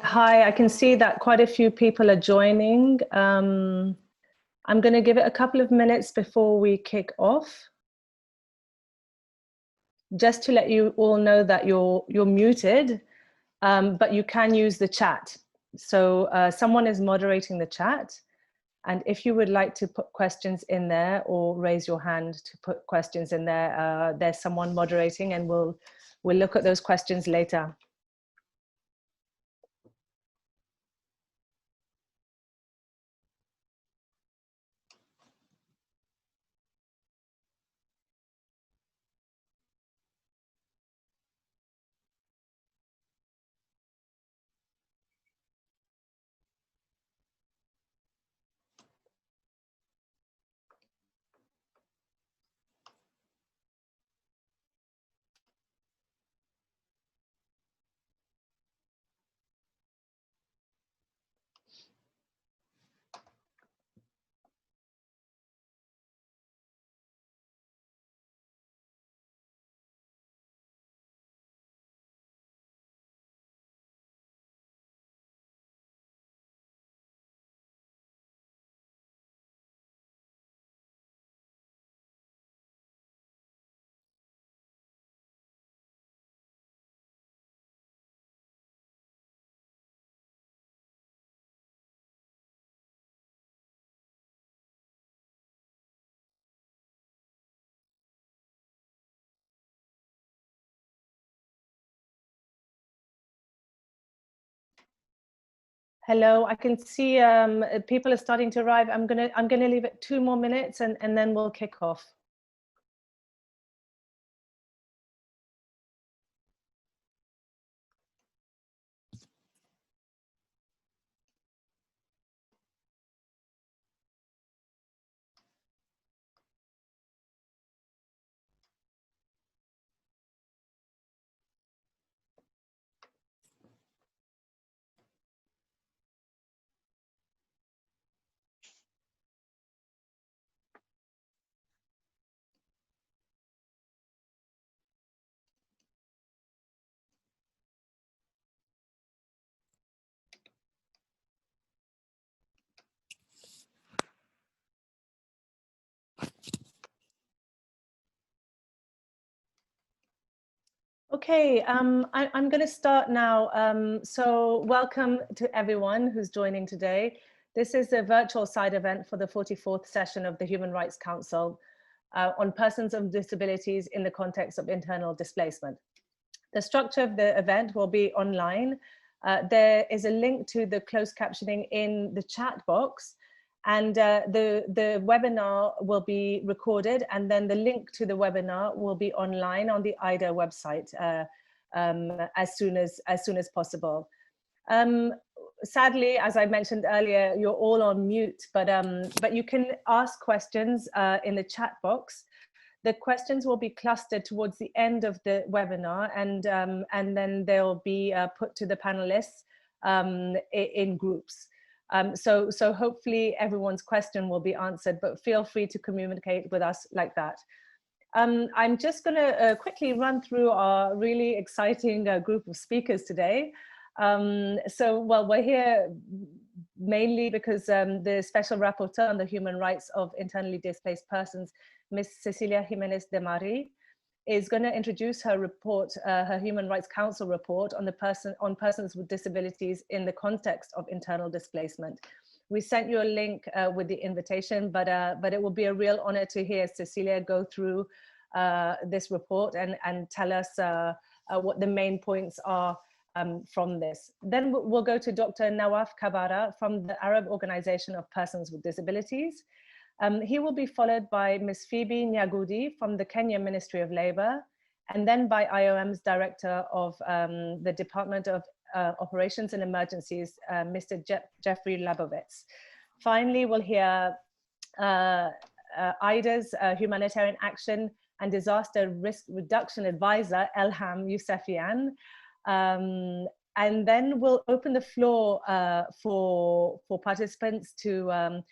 Hi, I can see that quite a few people are joining. I'm going to give it a couple of minutes before we kick off. Just to let you all know that you're muted, but you can use the chat. So someone is moderating the chat. And if you would like to put questions in there or raise your hand to put questions in there, there's someone moderating, and we'll look at those questions later. Hello, I can see people are starting to arrive. I'm gonna leave it 2 more minutes and then we'll kick off. Okay, I'm going to start now. So welcome to everyone who's joining today. This is a virtual side event for the 44th session of the Human Rights Council on persons with disabilities in the context of internal displacement. The structure of the event will be online. There is a link to the closed captioning in the chat box, and the webinar will be recorded, and then the link to the webinar will be online on the IDA website as soon as possible. Sadly, as I mentioned earlier, you're all on mute, but you can ask questions in the chat box. The questions will be clustered towards the end of the webinar, and then they'll be put to the panelists in groups. So hopefully everyone's question will be answered, but feel free to communicate with us like that. I'm just going to quickly run through our really exciting group of speakers today. Well, we're here mainly because the Special Rapporteur on the Human Rights of Internally Displaced Persons, Ms. Cecilia Jimenez de Mari, is going to introduce her report, her Human Rights Council report on persons with disabilities in the context of internal displacement. We sent you a link with the invitation, but it will be a real honor to hear Cecilia go through this report and tell us what the main points are from this. Then we'll go to Dr. Nawaf Kabara from the Arab Organization of Persons with Disabilities. He will be followed by Ms. Phoebe Nyagudi from the Kenya Ministry of Labour, and then by IOM's Director of the Department of Operations and Emergencies, Mr. Jeffrey Labovitz. Finally, we'll hear IDA's Humanitarian Action and Disaster Risk Reduction Advisor, Elham Yousefian. And then we'll open the floor for participants to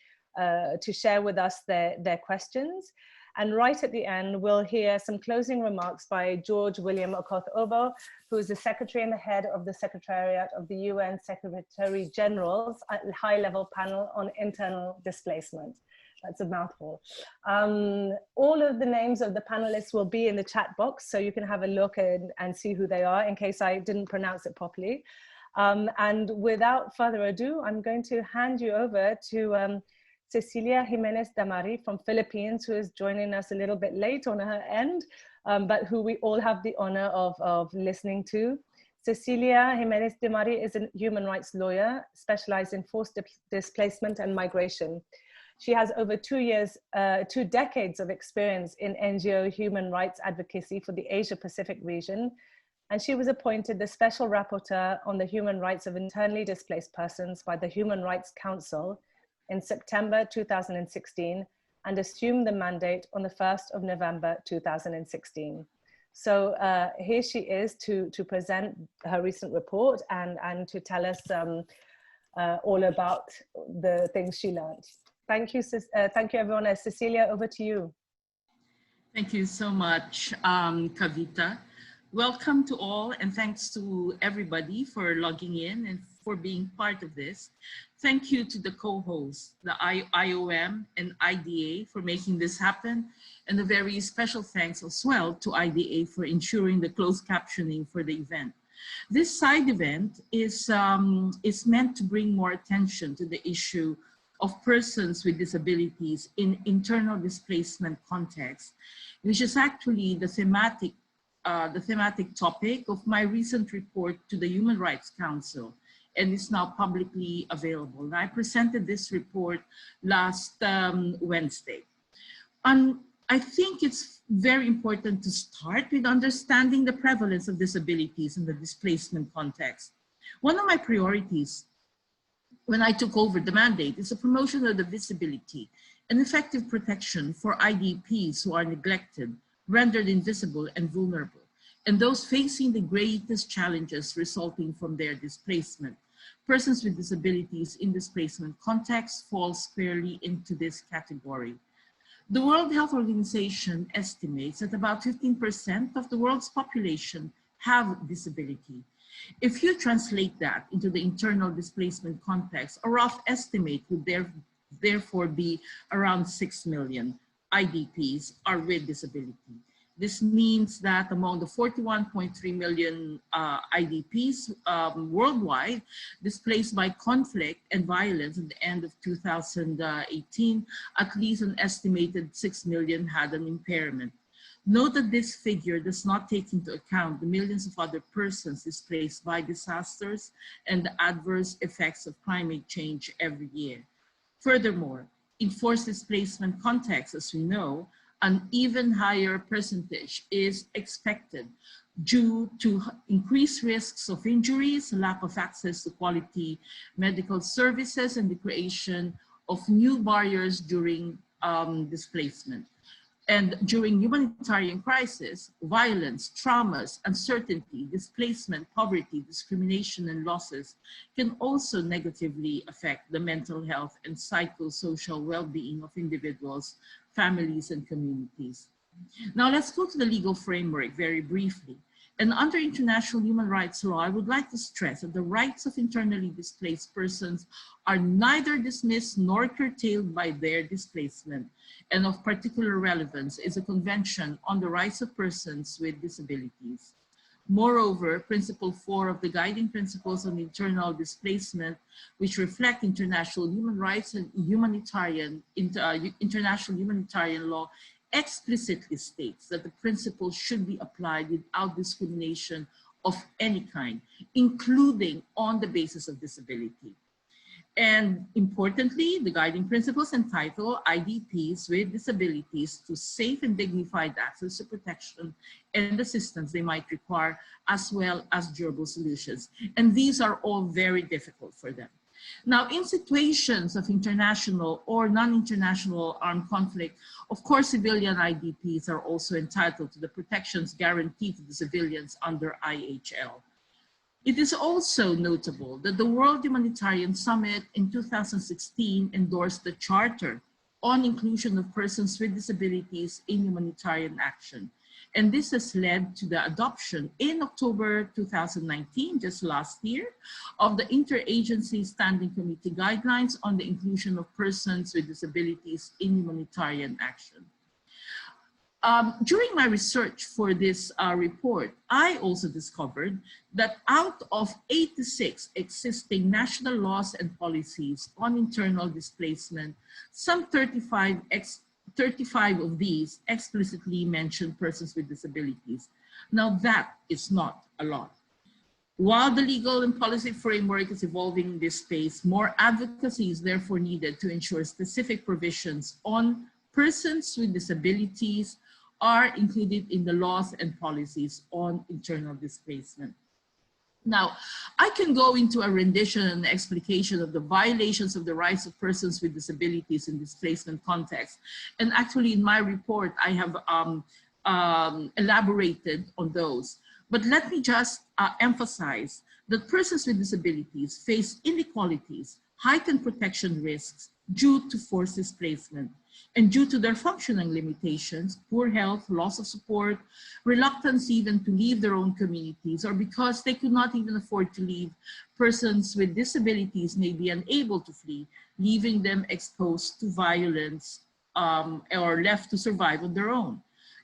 share with us their questions. And right at the end, we'll hear some closing remarks by George William Okoth-Obo, who is the Secretary and the head of the Secretariat of the UN Secretary General's high-level panel on internal displacement. That's a mouthful. All of the names of the panelists will be in the chat box, so you can have a look and see who they are in case I didn't pronounce it properly. And without further ado, I'm going to hand you over to Cecilia Jimenez Damari from Philippines, who is joining us a little bit late on her end, but who we all have the honor of listening to. Cecilia Jimenez Damari is a human rights lawyer specialized in forced displacement and migration. She has over 2 decades of experience in NGO human rights advocacy for the Asia Pacific region, and she was appointed the Special Rapporteur on the Human Rights of Internally Displaced Persons by the Human Rights Council in September 2016 and assumed the mandate on the 1st of November 2016. So here she is to present her recent report and to tell us all about the things she learned. Thank you everyone. Cecilia, over to you. Thank you so much, Kavita. Welcome to all, and thanks to everybody for logging in and for being part of this. Thank you to the co-hosts, the IOM and IDA for making this happen, and a very special thanks as well to IDA for ensuring the closed captioning for the event. This side event is meant to bring more attention to the issue of persons with disabilities in internal displacement context, which is actually the thematic topic of my recent report to the Human Rights Council, and is now publicly available. And I presented this report last Wednesday. I think it's very important to start with understanding the prevalence of disabilities in the displacement context. One of my priorities when I took over the mandate is the promotion of the visibility and effective protection for IDPs who are neglected, rendered invisible and vulnerable, and those facing the greatest challenges resulting from their displacement. Persons with disabilities in displacement context fall squarely into this category. The World Health Organization estimates that about 15% of the world's population have disability. If you translate that into the internal displacement context, a rough estimate would therefore be around 6 million IDPs are with disability. This means that among the 41.3 million IDPs worldwide displaced by conflict and violence at the end of 2018, at least an estimated 6 million had an impairment. Note that this figure does not take into account the millions of other persons displaced by disasters and the adverse effects of climate change every year. Furthermore, in forced displacement contexts, as we know, an even higher percentage is expected due to increased risks of injuries, lack of access to quality medical services, and the creation of new barriers during displacement. And during humanitarian crisis, violence, traumas, uncertainty, displacement, poverty, discrimination, and losses can also negatively affect the mental health and psychosocial well-being of individuals, families, and communities. Now let's go to the legal framework very briefly. And under international human rights law, I would like to stress that the rights of internally displaced persons are neither dismissed nor curtailed by their displacement. And of particular relevance is the Convention on the Rights of Persons with Disabilities. Moreover, Principle 4 of the Guiding Principles on Internal Displacement, which reflect international human rights and international humanitarian law, explicitly states that the principle should be applied without discrimination of any kind, including on the basis of disability. And importantly, the guiding principles entitle IDPs with disabilities to safe and dignified access to protection and assistance they might require, as well as durable solutions. And these are all very difficult for them. Now, in situations of international or non-international armed conflict, of course, civilian IDPs are also entitled to the protections guaranteed to the civilians under IHL. It is also notable that the World Humanitarian Summit in 2016 endorsed the Charter on inclusion of persons with disabilities in humanitarian action. And this has led to the adoption in October 2019, just last year, of the Interagency Standing Committee Guidelines on the Inclusion of Persons with Disabilities in Humanitarian Action. During my research for this report, I also discovered that out of 86 existing national laws and policies on internal displacement, some 35 of these explicitly mention persons with disabilities. Now that is not a lot. While the legal and policy framework is evolving in this space, more advocacy is therefore needed to ensure specific provisions on persons with disabilities are included in the laws and policies on internal displacement. Now, I can go into a rendition and explication of the violations of the rights of persons with disabilities in displacement context. And actually in my report, I have elaborated on those. But let me just emphasize that persons with disabilities face inequalities, heightened protection risks due to forced displacement, and due to their functioning limitations, poor health, loss of support, reluctance even to leave their own communities, or because they could not even afford to leave, persons with disabilities may be unable to flee, leaving them exposed to violence or left to survive on their own.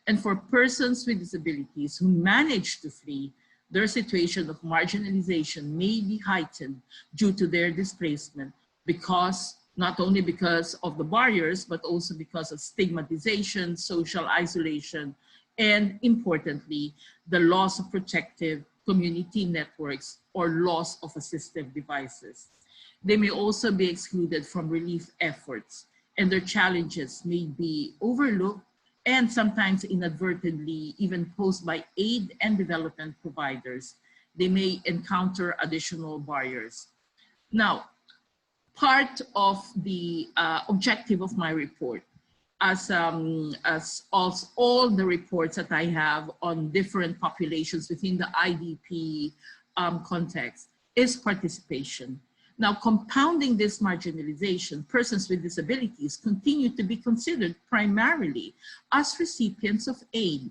And for persons with disabilities who manage to flee, their situation of marginalization may be heightened due to their displacement not only because of the barriers, but also because of stigmatization, social isolation, and importantly, the loss of protective community networks or loss of assistive devices. They may also be excluded from relief efforts, and their challenges may be overlooked and sometimes inadvertently even posed by aid and development providers. They may encounter additional barriers. Now, part of the objective of my report, as all the reports that I have on different populations within the IDP context, is participation. Now, compounding this marginalization, persons with disabilities continue to be considered primarily as recipients of aid.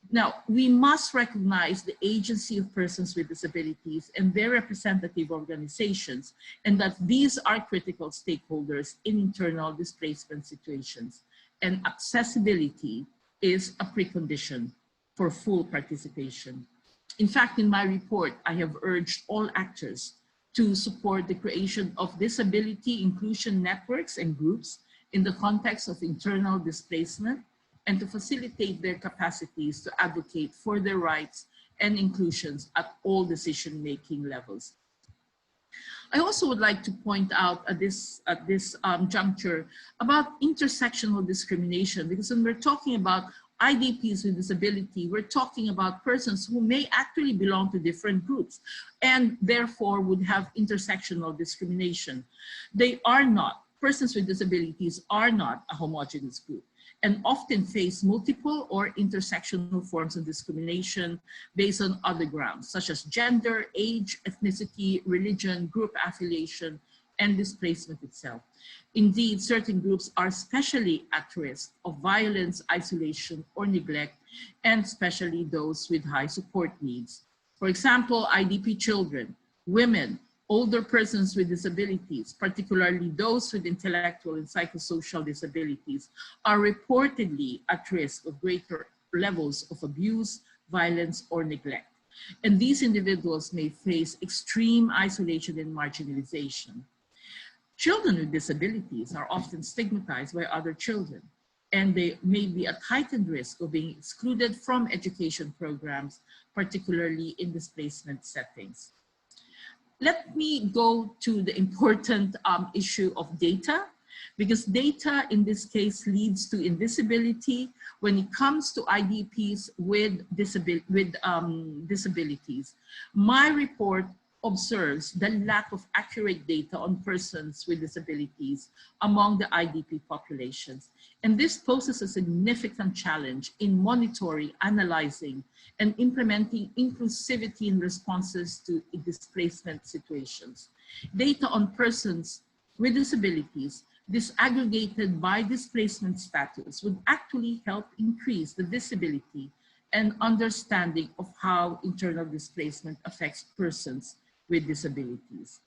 Now, we must recognize the agency of persons with disabilities and their representative organizations, and that these are critical stakeholders in internal displacement situations. And accessibility is a precondition for full participation. In fact, in my report, I have urged all actors to support the creation of disability inclusion networks and groups in the context of internal displacement, and to facilitate their capacities to advocate for their rights and inclusions at all decision-making levels. I also would like to point out at this juncture about intersectional discrimination, because when we're talking about IDPs with disability, we're talking about persons who may actually belong to different groups and therefore would have intersectional discrimination. Persons with disabilities are not a homogeneous group, and often face multiple or intersectional forms of discrimination based on other grounds, such as gender, age, ethnicity, religion, group affiliation, and displacement itself. Indeed, certain groups are especially at risk of violence, isolation, or neglect, and especially those with high support needs. For example, IDP children, women, older persons with disabilities, particularly those with intellectual and psychosocial disabilities, are reportedly at risk of greater levels of abuse, violence, or neglect. And these individuals may face extreme isolation and marginalization. Children with disabilities are often stigmatized by other children, and they may be at heightened risk of being excluded from education programs, particularly in displacement settings. Let me go to the important issue of data, because data in this case leads to invisibility when it comes to IDPs with disabilities. My report observes the lack of accurate data on persons with disabilities among the IDP populations. And this poses a significant challenge in monitoring, analyzing, and implementing inclusivity in responses to displacement situations. Data on persons with disabilities disaggregated by displacement status would actually help increase the visibility and understanding of how internal displacement affects persons with disabilities.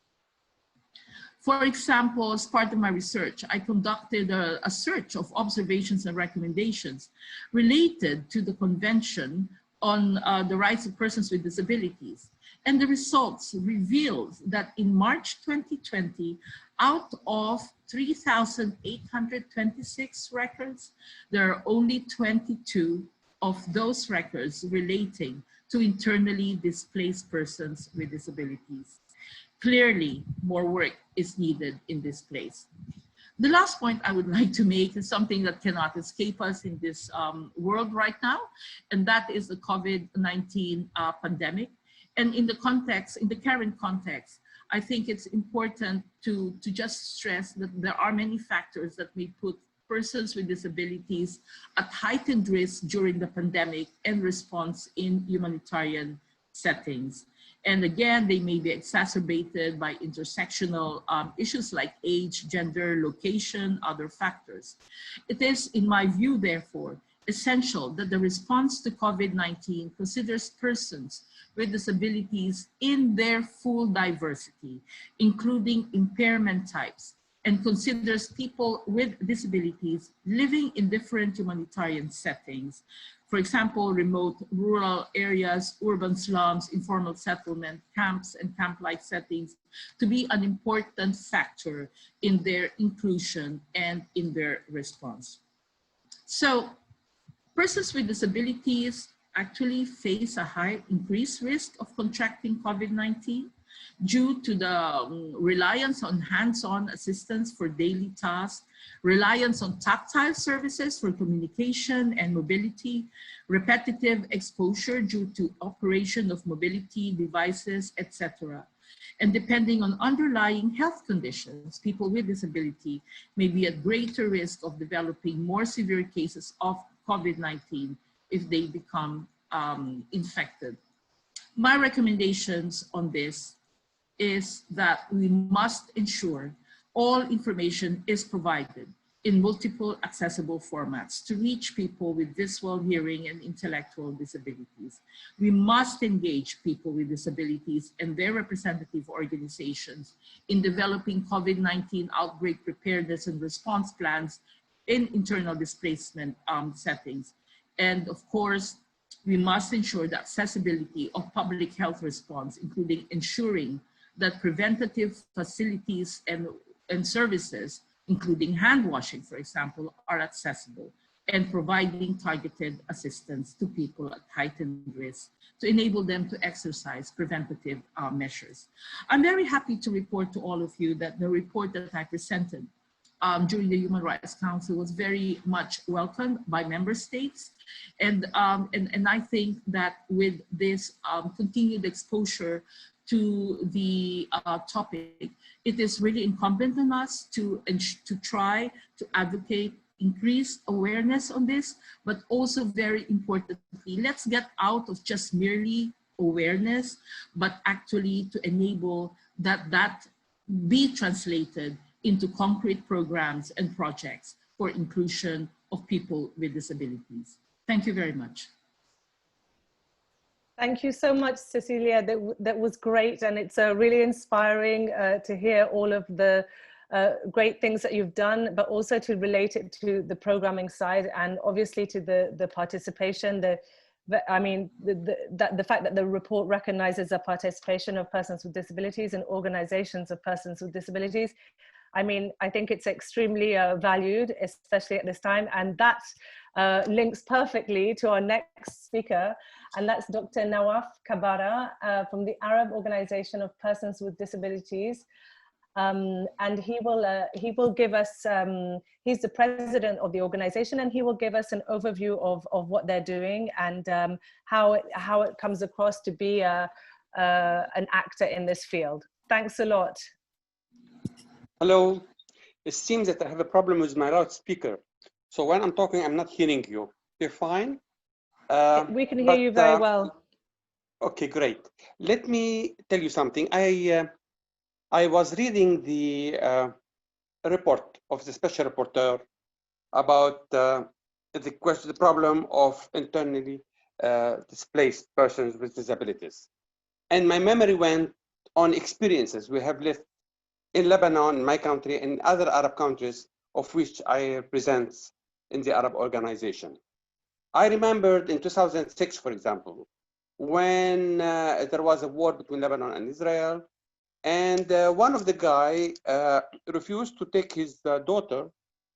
For example, as part of my research, I conducted a search of observations and recommendations related to the Convention on the Rights of Persons with Disabilities. And the results revealed that in March 2020, out of 3,826 records, there are only 22 of those records relating to internally displaced persons with disabilities. Clearly, more work is needed in this place. The last point I would like to make is something that cannot escape us in this world right now, and that is the COVID-19 pandemic. And in the context, in the current context, I think it's important to just stress that there are many factors that may put persons with disabilities at heightened risk during the pandemic and response in humanitarian settings. And again, they may be exacerbated by intersectional issues like age, gender, location, other factors. It is, in my view, therefore, essential that the response to COVID-19 considers persons with disabilities in their full diversity, including impairment types, and considers people with disabilities living in different humanitarian settings. For example, remote rural areas, urban slums, informal settlement, camps, and camp-like settings to be an important factor in their inclusion and in their response. So, persons with disabilities actually face a high increased risk of contracting COVID-19 due to the reliance on hands-on assistance for daily tasks, reliance on tactile services for communication and mobility, repetitive exposure due to operation of mobility devices, etc. And depending on underlying health conditions, people with disability may be at greater risk of developing more severe cases of COVID-19 if they become infected. My recommendations on this is that we must ensure all information is provided in multiple accessible formats to reach people with visual, hearing, and intellectual disabilities. We must engage people with disabilities and their representative organizations in developing COVID-19 outbreak preparedness and response plans in internal displacement settings. And of course, we must ensure the accessibility of public health response, including ensuring that preventative facilities and services, including hand washing, for example, are accessible, and providing targeted assistance to people at heightened risk to enable them to exercise preventative measures. I'm very happy to report to all of you that the report that I presented during the Human Rights Council was very much welcomed by member states. And I think that with this continued exposure to the topic, it is really incumbent on us to try to advocate increased awareness on this, but also very importantly, let's get out of just merely awareness, but actually to enable that be translated into concrete programs and projects for inclusion of people with disabilities. Thank you very much. Thank you so much, Cecilia. That was great, and it's really inspiring to hear all of the great things that you've done, but also to relate it to the programming side and obviously to the participation. I mean, the fact that the report recognizes the participation of persons with disabilities and organizations of persons with disabilities. I mean, I think it's extremely valued, especially at this time, and that links perfectly to our next speaker, and that's Dr. Nawaf Kabara from the Arab Organization of Persons with Disabilities. And he will give us, he's the president of the organization, and he will give us an overview of what they're doing and how it comes across to be an actor in this field. Thanks a lot. Hello. It seems that I have a problem with my loudspeaker. So when I'm talking, I'm not hearing you. You're fine? We can hear you very well. Okay, great. Let me tell you something. I was reading the report of the special rapporteur about the problem of internally displaced persons with disabilities. And my memory went on experiences we have lived in Lebanon, my country, and other Arab countries of which I represent in the Arab organization. I remembered in 2006, for example, when there was a war between Lebanon and Israel, and one of the guy refused to take his daughter,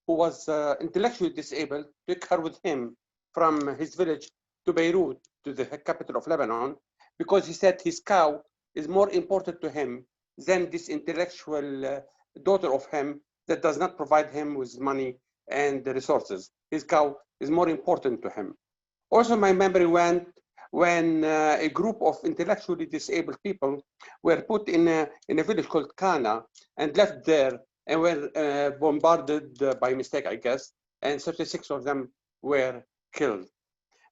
who was intellectually disabled, took her with him from his village to Beirut, to the capital of Lebanon, because he said his cow is more important to him than this intellectual daughter of him that does not provide him with money and the resources. His cow is more important to him. Also, my memory went when a group of intellectually disabled people were put in a village called Kana and left there and were bombarded by mistake, I guess, and 36 of them were killed.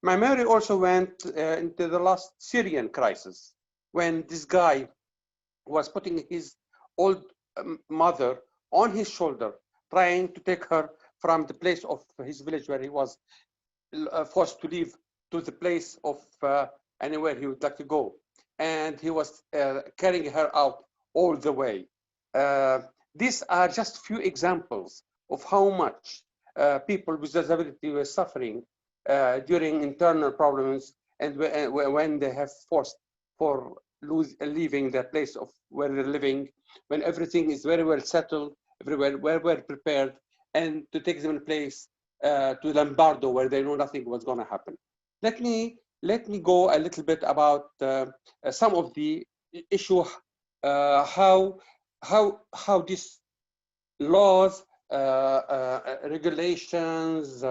My memory also went into the last Syrian crisis, when this guy was putting his old mother on his shoulder, trying to take her from the place of his village where he was forced to leave to the place of anywhere he would like to go. And he was carrying her out all the way. These are just few examples of how much people with disability were suffering during internal problems and when they have forced for leaving their place of where they're living, when everything is very well settled, everywhere well prepared, and to take them in place to Lombardo where they know nothing was going to happen. Let me go a little bit about some of the issue, how these laws, regulations,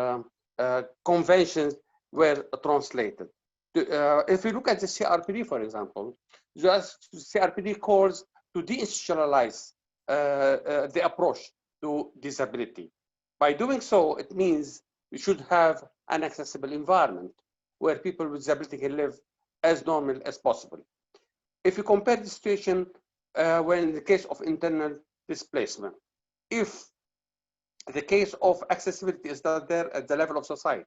conventions were translated. If we look at the CRPD, for example, the CRPD calls to deinstitutionalize the approach to disability. By doing so, it means we should have an accessible environment where people with disability can live as normal as possible. If you compare the situation when in the case of internal displacement, if the case of accessibility is not there at the level of society,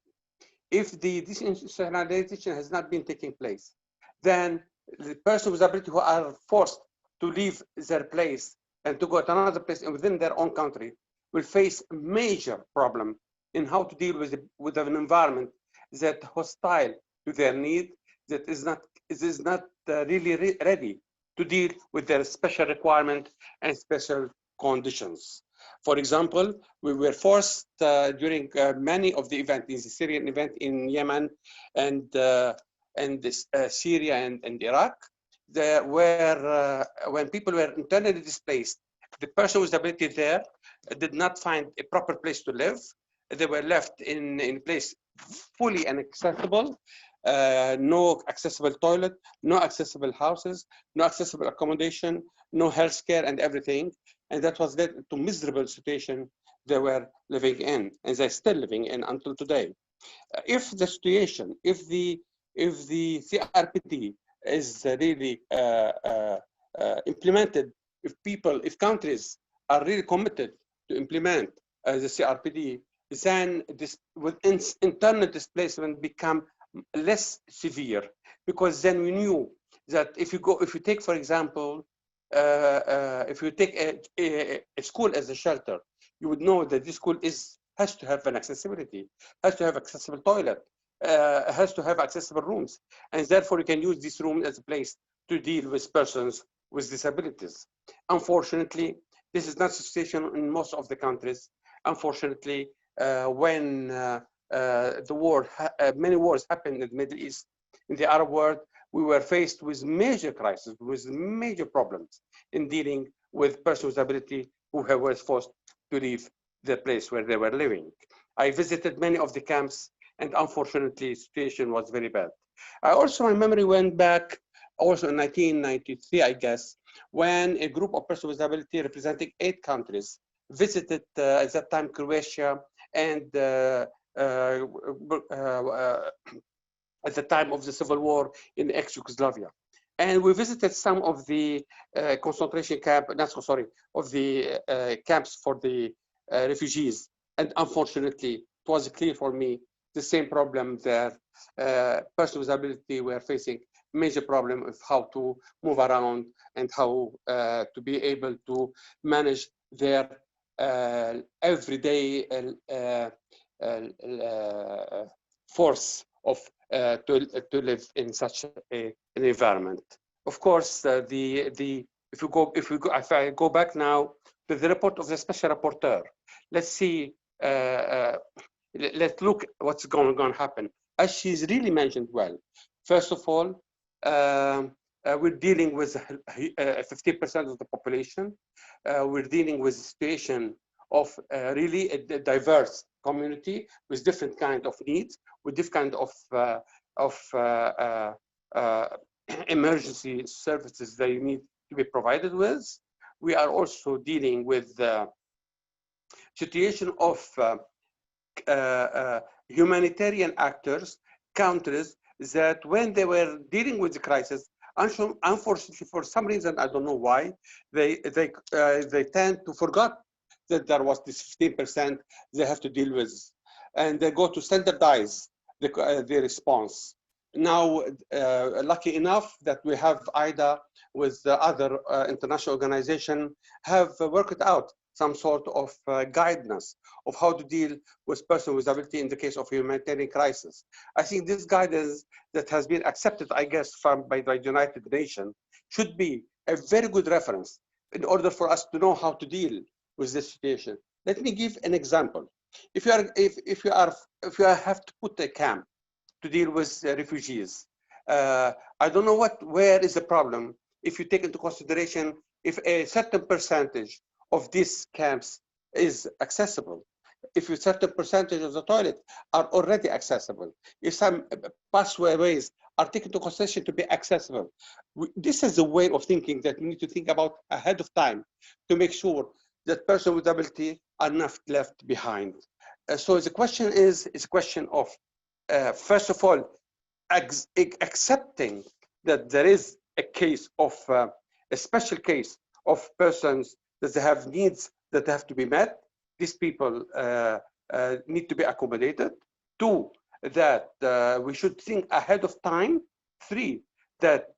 if the disinstitutionalization has not been taking place, then the person with disability who are forced to leave their place and to go to another place within their own country will face a major problem in how to deal with an environment that hostile to their need, that is not really ready to deal with their special requirement and special conditions. For example, we were forced during many of the events, the Syrian event in Yemen and Syria and Iraq, where when people were internally displaced, the person with disability there did not find a proper place to live. They were left in a place fully inaccessible, no accessible toilet, no accessible houses, no accessible accommodation, no health care and everything. And that was led to miserable situation they were living in, and they're still living in until today. If the situation, if the CRPD is really implemented, if countries are really committed to implement the CRPD, then internal displacement become less severe, because then we knew that if you take, for example, if you take a school as a shelter, you would know that this school has to have an accessibility, has to have accessible toilet, has to have accessible rooms, and therefore you can use this room as a place to deal with persons with disabilities. Unfortunately, this is not the situation in most of the countries. Unfortunately, when many wars happened in the Middle East, in the Arab world, we were faced with major crises, with major problems in dealing with persons with disability who were forced to leave the place where they were living. I visited many of the camps, and unfortunately, the situation was very bad. My memory went back also in 1993, I guess, when a group of persons with disability representing 8 countries visited at that time Croatia and at the time of the civil war in ex-Yugoslavia. And we visited some of the concentration camp, of the camps for the refugees. And unfortunately, it was clear for me the same problem that persons with disability were facing, major problem of how to move around and how to be able to manage their everyday force of to live in such an environment. Of course, if I go back now to the report of the special rapporteur, let's see. Let's look what's going to happen. As she's really mentioned well, first of all, we're dealing with 50% of the population. We're dealing with a situation of really a diverse community with different kind of needs, with different kind of emergency services they need to be provided with. We are also dealing with the situation of humanitarian actors, countries that when they were dealing with the crisis, unfortunately, for some reason, I don't know why, they tend to forget that there was this 15% they have to deal with, and they go to standardize the response. Now, lucky enough that we have IDA with the other international organization have worked out some sort of guidance of how to deal with persons with disability in the case of humanitarian crisis. I think this guidance that has been accepted, I guess, by the United Nations should be a very good reference in order for us to know how to deal with this situation. Let me give an example. If you have to put a camp to deal with refugees, I don't know where is the problem if you take into consideration if a certain percentage of these camps is accessible, if a certain percentage of the toilets are already accessible, if some pathways are taken into consideration to be accessible. This is the way of thinking that we need to think about ahead of time to make sure that persons with disability are not left behind. So the question is a question of, first of all, accepting that there is a case of, a special case of persons that they have needs that have to be met. These people need to be accommodated. 2, that we should think ahead of time. 3, that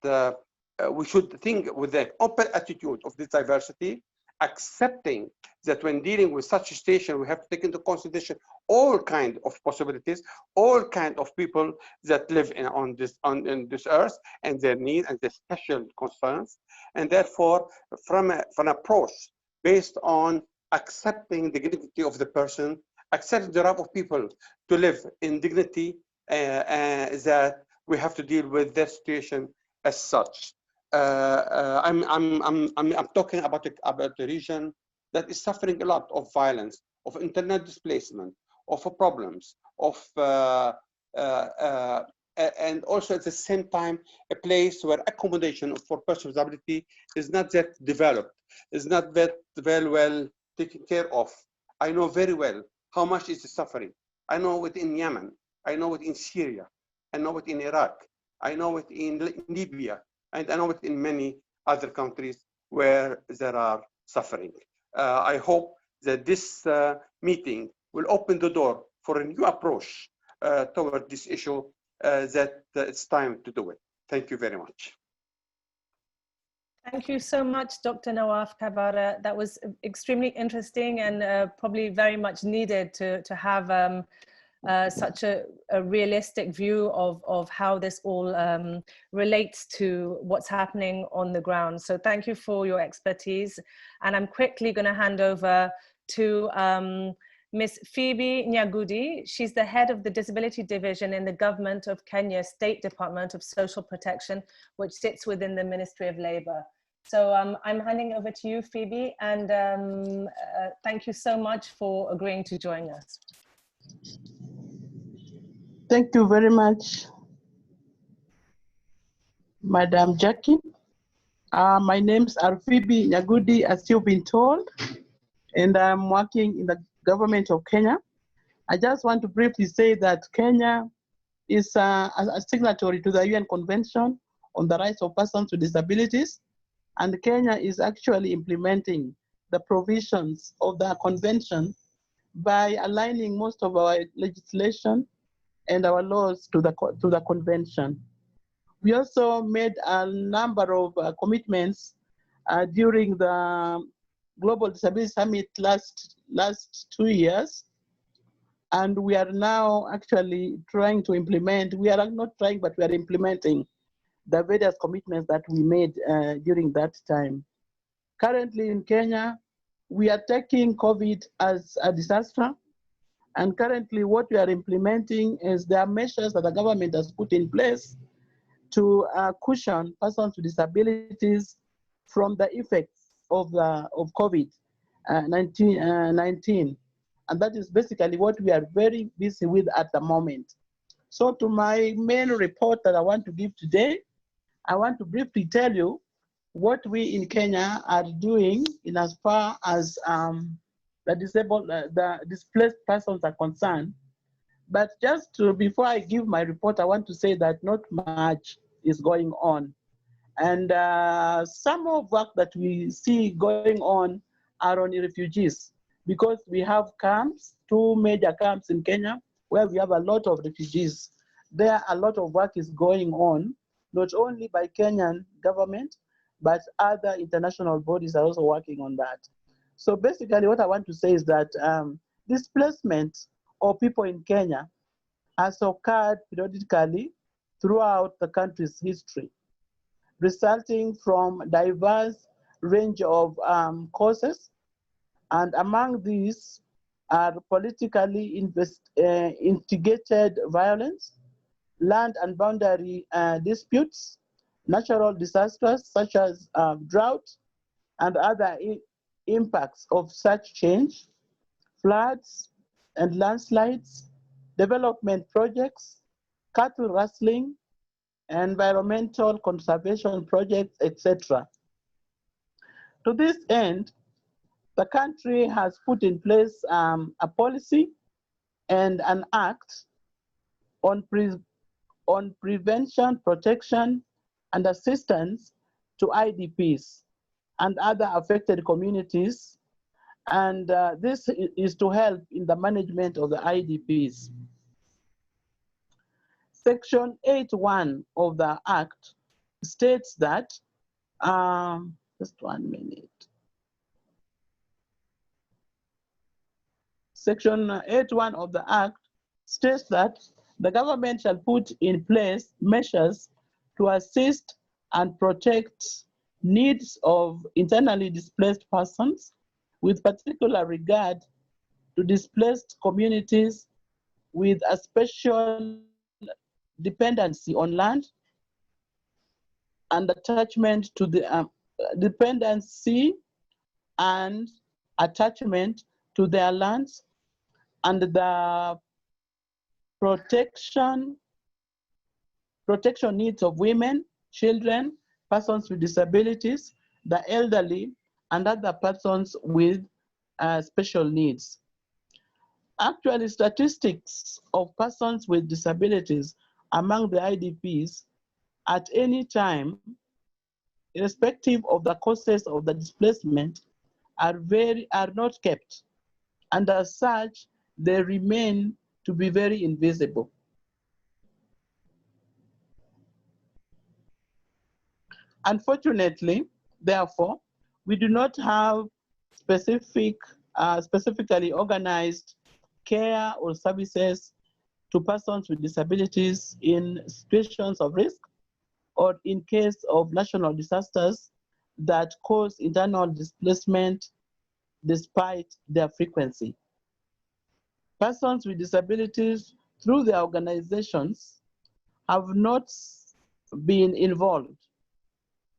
we should think with an open attitude of this diversity, accepting that when dealing with such a situation, we have to take into consideration all kinds of possibilities, all kinds of people that live on this earth and their needs and their special concerns. And therefore, from an approach based on accepting the dignity of the person, accepting the right of people to live in dignity, that we have to deal with this situation as such. I'm talking about a region that is suffering a lot of violence, of internet displacement, of problems, of and also at the same time a place where accommodation for persons with disability is not that developed, is not that very well taken care of. I know very well how much is the suffering. I know it in Yemen, I know it in Syria, I know it in Iraq, I know it in Libya, and I know it in many other countries where there are suffering. I hope that this meeting will open the door for a new approach toward this issue, that it's time to do it. Thank you very much. Thank you so much, Dr. Nawaf Kabara. That was extremely interesting and probably very much needed to have such a realistic view of how this all relates to what's happening on the ground. So thank you for your expertise. And I'm quickly going to hand over to Ms. Phoebe Nyagudi. She's the head of the Disability Division in the Government of Kenya State Department of Social Protection, which sits within the Ministry of Labour. So I'm handing over to you, Phoebe, and thank you so much for agreeing to join us. Thank you very much, Madam Jackie. My name's Phoebe Nyagudi, as you've been told, and I'm working in the government of Kenya. I just want to briefly say that Kenya is a signatory to the UN Convention on the rights of persons with disabilities, and Kenya is actually implementing the provisions of the convention by aligning most of our legislation and our laws to the convention. We also made a number of commitments during the Global Disability Summit last 2 years, and we are now actually trying to implement, we are not trying, but we are implementing the various commitments that we made during that time. Currently in Kenya, we are taking COVID as a disaster, and currently what we are implementing is there are measures that the government has put in place to cushion persons with disabilities from the effects of COVID-19. And that is basically what we are very busy with at the moment. So to my main report that I want to give today, I want to briefly tell you what we in Kenya are doing in as far as the displaced persons are concerned. But before I give my report, I want to say that not much is going on. And some of work that we see going on are on refugees, because we have camps, 2 major camps in Kenya, where we have a lot of refugees. There, a lot of work is going on, not only by Kenyan government, but other international bodies are also working on that. So basically what I want to say is that displacement of people in Kenya has occurred periodically throughout the country's history, resulting from diverse range of causes. And among these are politically instigated violence, land and boundary disputes, natural disasters such as drought and other impacts of such change, floods and landslides, development projects, cattle rustling, environmental conservation projects, etc. To this end, the country has put in place a policy and an act on prevention, protection, and assistance to IDPs and other affected communities. And this is to help in the management of the IDPs. Section 8.1 of the Act states that, just 1 minute. Section 8.1 of the Act states that the government shall put in place measures to assist and protect needs of internally displaced persons, with particular regard to displaced communities with a special dependency on land and attachment to the dependency and attachment to their lands, and the protection needs of women, children, persons with disabilities, the elderly, and other persons with special needs. Actually, statistics of persons with disabilities among the IDPs at any time, irrespective of the causes of the displacement, are not kept, and as such, they remain to be very invisible. Unfortunately, therefore, we do not have specifically organized care or services to persons with disabilities in situations of risk or in case of national disasters that cause internal displacement despite their frequency. Persons with disabilities, through their organizations, have not been involved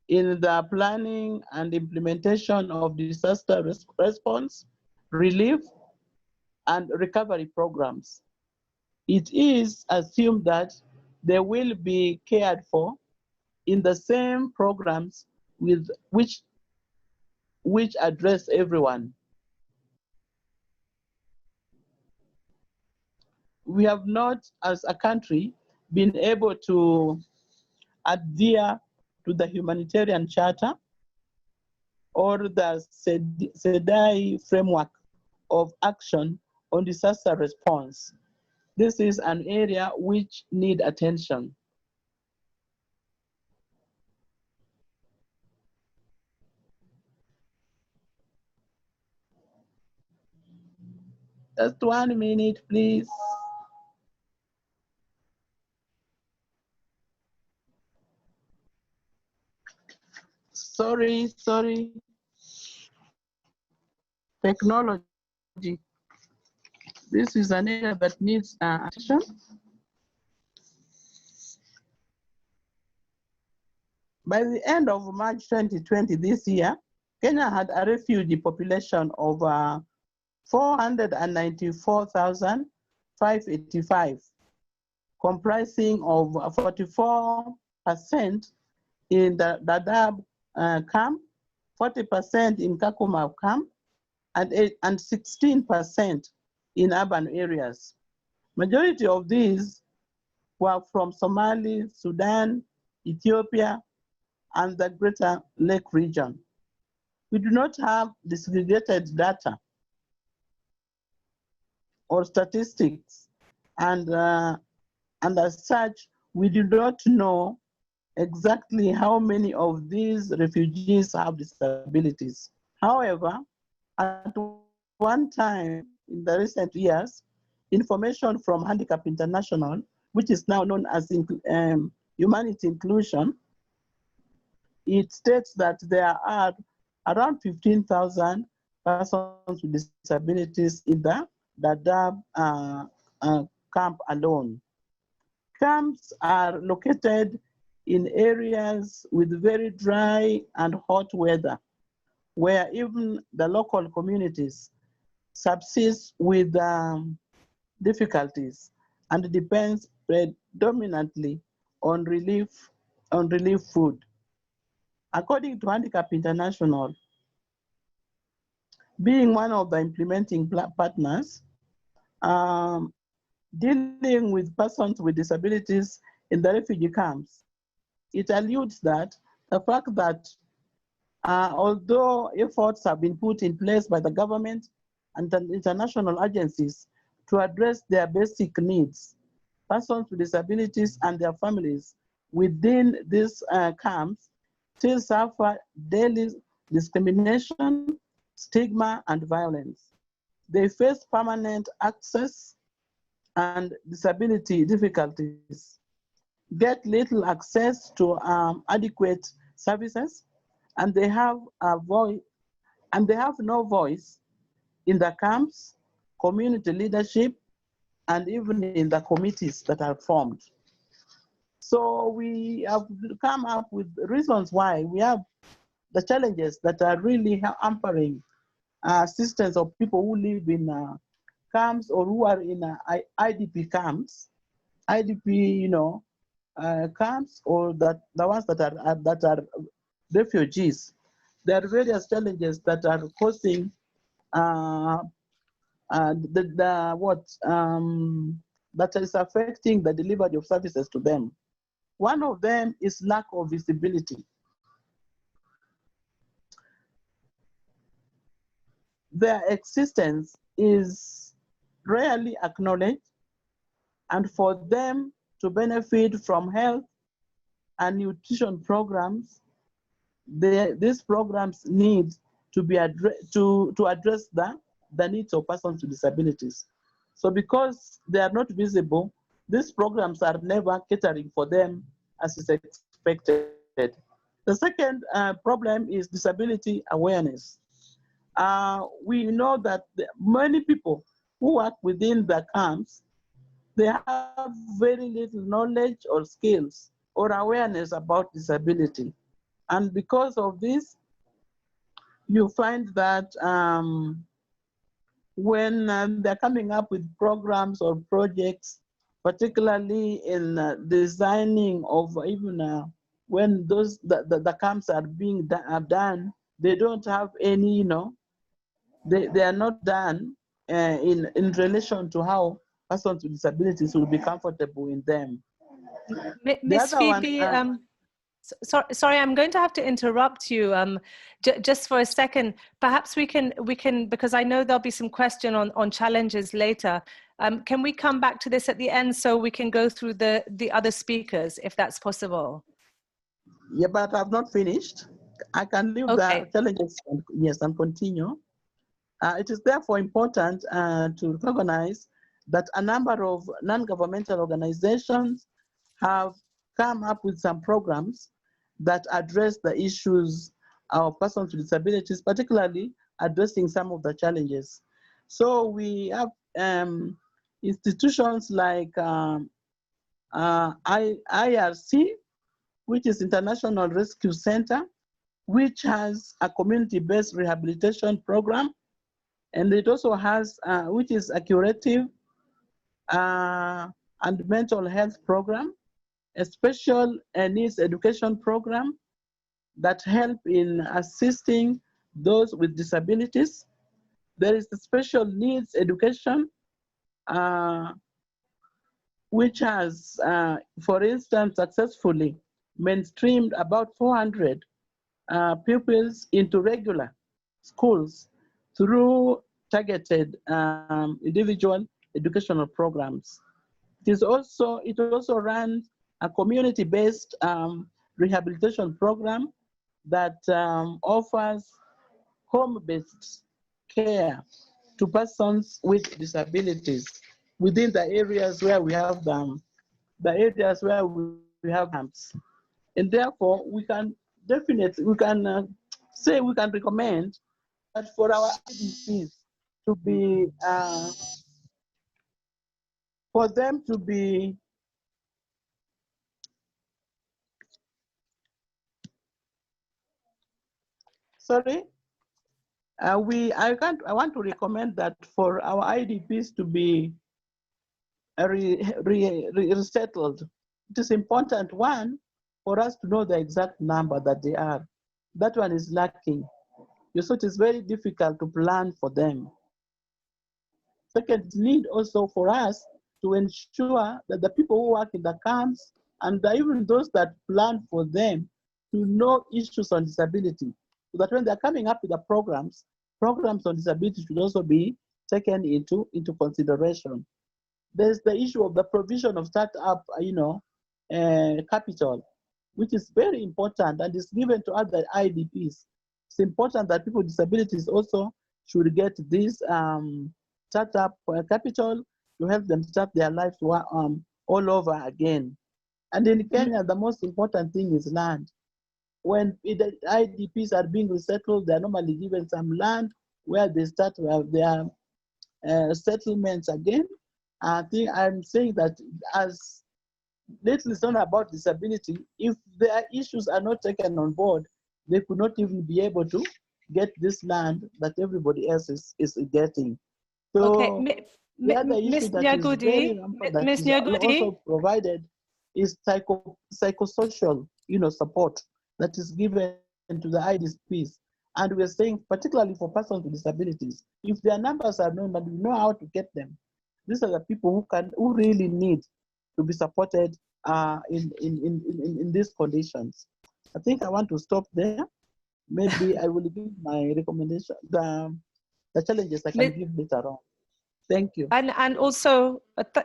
in the planning and implementation of disaster response, relief, and recovery programs. It is assumed that they will be cared for in the same programs with which address everyone. We have not, as a country, been able to adhere to the Humanitarian Charter or the SEDAI framework of action on disaster response. This is an area which needs attention. Just 1 minute, please. Sorry. Technology. This is an area that needs attention. By the end of March 2020 this year, Kenya had a refugee population of 494,585, comprising of 44% in the Dadaab camp, 40% in Kakuma camp, and 16% in urban areas. Majority of these were from Somalia, Sudan, Ethiopia, and the Greater Lake region. We do not have disaggregated data or statistics, and as such, we do not know exactly how many of these refugees have disabilities. However, at one time in the recent years, information from Handicap International, which is now known as Humanity Inclusion, it states that there are around 15,000 persons with disabilities in the Dadaab camp alone. Camps are located in areas with very dry and hot weather, where even the local communities subsist with difficulties and depends predominantly on relief food. According to Handicap International, being one of the implementing partners, dealing with persons with disabilities in the refugee camps, it alludes that the fact that although efforts have been put in place by the government and the international agencies to address their basic needs, persons with disabilities and their families within these camps still suffer daily discrimination, stigma, and violence. They face permanent access and disability difficulties, get little access to adequate services, and they have no voice in the camps, community leadership, and even in the committees that are formed. So we have come up with reasons why we have the challenges that are really hampering assistance of people who live in camps or who are in IDP camps, camps, or the ones that are refugees. There are various challenges that are causing that is affecting the delivery of services to them. One of them is lack of visibility. Their existence is rarely acknowledged, and for them to benefit from health and nutrition programs, these programs need to be to address the needs of persons with disabilities. So because they are not visible, these programs are never catering for them as is expected. The second problem is disability awareness. We know that many people who work within the camps, they have very little knowledge or skills or awareness about disability. And because of this, you find that when they're coming up with programs or projects, particularly in designing of even when the camps are being done, they don't have any, they are not done in relation to how persons with disabilities will be comfortable in them. Miss Phoebe, Sorry, I'm going to have to interrupt you just for a second. Perhaps we can, because I know there'll be some question on challenges later. Can we come back to this at the end so we can go through the other speakers, if that's possible? Yeah, but I've not finished. I can leave the challenges, and continue. It is therefore important to recognize that a number of non-governmental organizations have come up with some programs that address the issues of persons with disabilities, particularly addressing some of the challenges. So we have institutions like IRC, which is International Rescue Center, which has a community-based rehabilitation program. And it also has, which is a curative and mental health program, a special needs education program that help in assisting those with disabilities. There is a special needs education, which has, for instance, successfully mainstreamed about 400 pupils into regular schools through targeted individual educational programs. It also runs a community-based rehabilitation program that offers home-based care to persons with disabilities within the areas where we have them, the areas where we have camps. And therefore, we can definitely, we can recommend that for our IDPs to be, for them to be, sorry, I want to recommend that for our IDPs to be resettled. It is important, one, for us to know the exact number that they are. That one is lacking. So it is very difficult to plan for them. Second, need also for us to ensure that the people who work in the camps and even those that plan for them to know issues on disability, so that when they're coming up with the programs on disability should also be taken into consideration. There's the issue of the provision of startup, capital, which is very important and is given to other IDPs. It's important that people with disabilities also should get this startup capital to help them start their lives all over again. And in Kenya, the most important thing is land. When the IDPs are being resettled, they're normally given some land where they start to have their settlements again. I think I'm saying that as little is not about disability, if their issues are not taken on board, they could not even be able to get this land that everybody else is getting. So the other issue that is very important that is also provided is psychosocial, support that is given to the IDPs. And we're saying, particularly for persons with disabilities, if their numbers are known and we know how to get them, these are the people who really need to be supported in these conditions. I think I want to stop there. Maybe I will give my recommendation, the challenges I can give later on. Thank you. And also,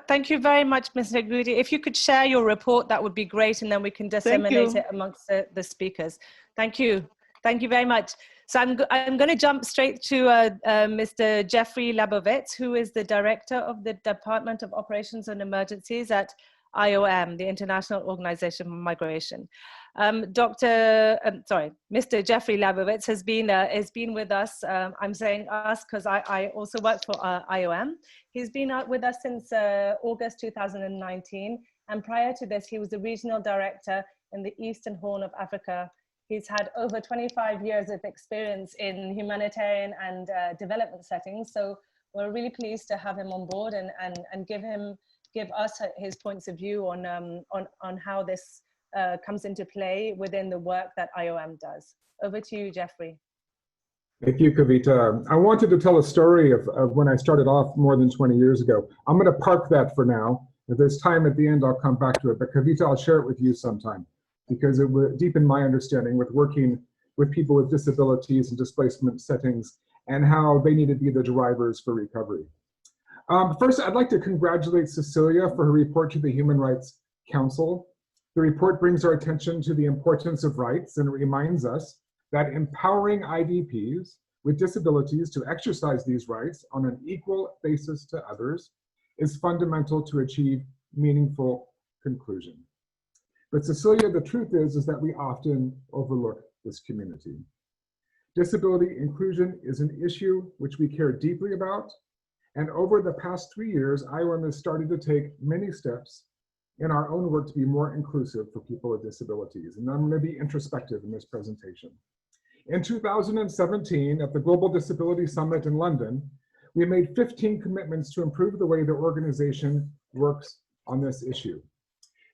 thank you very much, Ms. Negudi. If you could share your report, that would be great, and then we can disseminate it amongst the speakers. Thank you. Thank you very much. So I'm going to jump straight to Mr. Jeffrey Labovitz, who is the Director of the Department of Operations and Emergencies at IOM, the International Organization for Migration. Mr. Jeffrey Labovitz has been with us. I'm saying us because I also work for IOM. He's been with us since August 2019. And prior to this, he was the Regional Director in the Eastern Horn of Africa. He's had over 25 years of experience in humanitarian and development settings. So we're really pleased to have him on board and give us his points of view on how this comes into play within the work that IOM does. Over to you, Jeffrey. Thank you, Kavita. I wanted to tell a story of when I started off more than 20 years ago. I'm going to park that for now. If there's time at the end, I'll come back to it. But Kavita, I'll share it with you sometime. because it would deepen my understanding with working with people with disabilities and displacement settings and how they need to be the drivers for recovery. First, I'd like to congratulate Cecilia for her report to the Human Rights Council. The report brings our attention to the importance of rights and reminds us that empowering IDPs with disabilities to exercise these rights on an equal basis to others is fundamental to achieve meaningful conclusion. But Cecilia, the truth is that we often overlook this community. Disability inclusion is an issue which we care deeply about, and over the past 3 years, IOM has started to take many steps in our own work to be more inclusive for people with disabilities. And I'm going to be introspective in this presentation. In 2017, at the Global Disability Summit in London, we made 15 commitments to improve the way the organization works on this issue.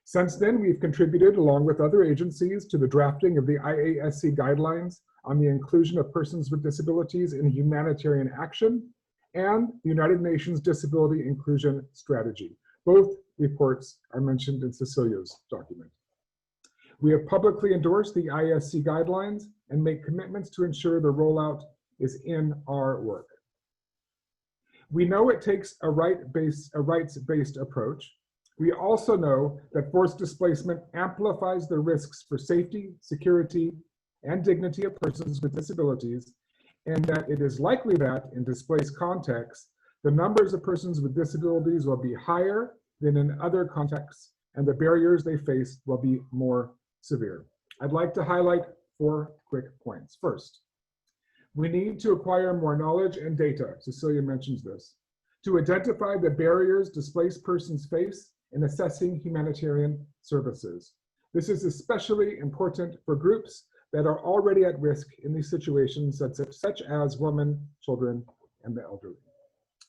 Since then, we've contributed, along with other agencies, to the drafting of the IASC guidelines on the inclusion of persons with disabilities in humanitarian action and the United Nations Disability Inclusion Strategy. Both reports are mentioned in Cecilia's document. We have publicly endorsed the IASC guidelines and make commitments to ensure the rollout is in our work. We know it takes a rights-based approach. We also know that forced displacement amplifies the risks for safety, security, and dignity of persons with disabilities, and that it is likely that in displaced contexts, the numbers of persons with disabilities will be higher than in other contexts, and the barriers they face will be more severe. I'd like to highlight 4 quick points. First, we need to acquire more knowledge and data, Cecilia mentions this, to identify the barriers displaced persons face in assessing humanitarian services. This is especially important for groups that are already at risk in these situations, such as women, children, and the elderly.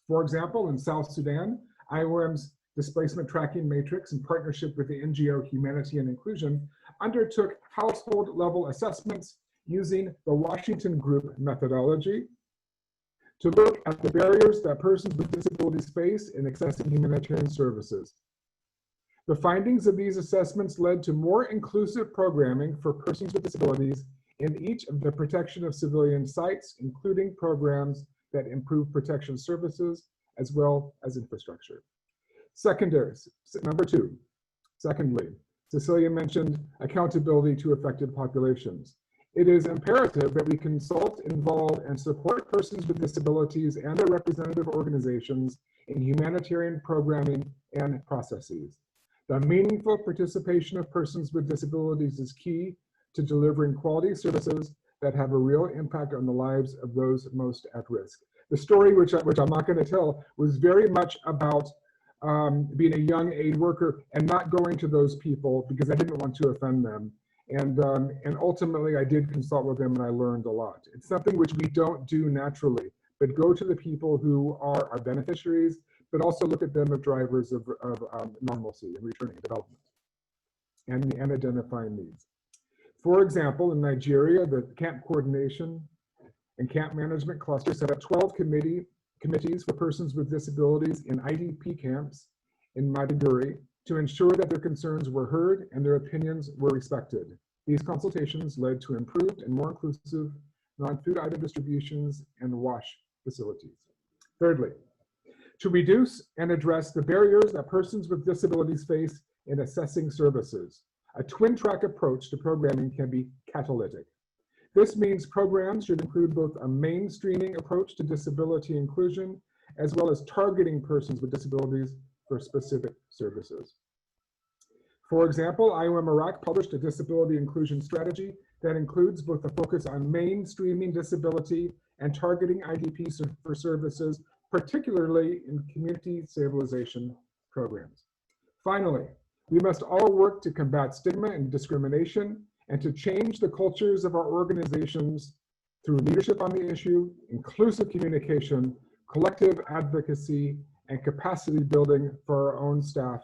For example, in South Sudan, IOM's Displacement Tracking Matrix, in partnership with the NGO Humanitarian Inclusion, undertook household-level assessments using the Washington Group methodology to look at the barriers that persons with disabilities face in accessing humanitarian services. The findings of these assessments led to more inclusive programming for persons with disabilities in each of the protection of civilian sites, including programs that improve protection services as well as infrastructure. Secondly, Cecilia mentioned accountability to affected populations. It is imperative that we consult, involve, and support persons with disabilities and their representative organizations in humanitarian programming and processes. The meaningful participation of persons with disabilities is key to delivering quality services that have a real impact on the lives of those most at risk. The story, which I'm not going to tell, was very much about being a young aid worker and not going to those people because I didn't want to offend them. And ultimately, I did consult with them and I learned a lot. It's something which we don't do naturally, but go to the people who are our beneficiaries, but also look at them as drivers of normalcy and returning development and identifying needs. For example, in Nigeria, the camp coordination and camp management cluster set up 12 committees for persons with disabilities in IDP camps in Maiduguri to ensure that their concerns were heard and their opinions were respected. These consultations led to improved and more inclusive non-food item distributions and wash facilities. Thirdly, to reduce and address the barriers that persons with disabilities face in assessing services, a twin-track approach to programming can be catalytic. This means programs should include both a mainstreaming approach to disability inclusion, as well as targeting persons with disabilities for specific services. For example, IOM Iraq published a disability inclusion strategy that includes both a focus on mainstreaming disability and targeting IDPs for services, particularly in community stabilization programs. Finally, we must all work to combat stigma and discrimination and to change the cultures of our organizations through leadership on the issue, inclusive communication, collective advocacy, and capacity building for our own staff,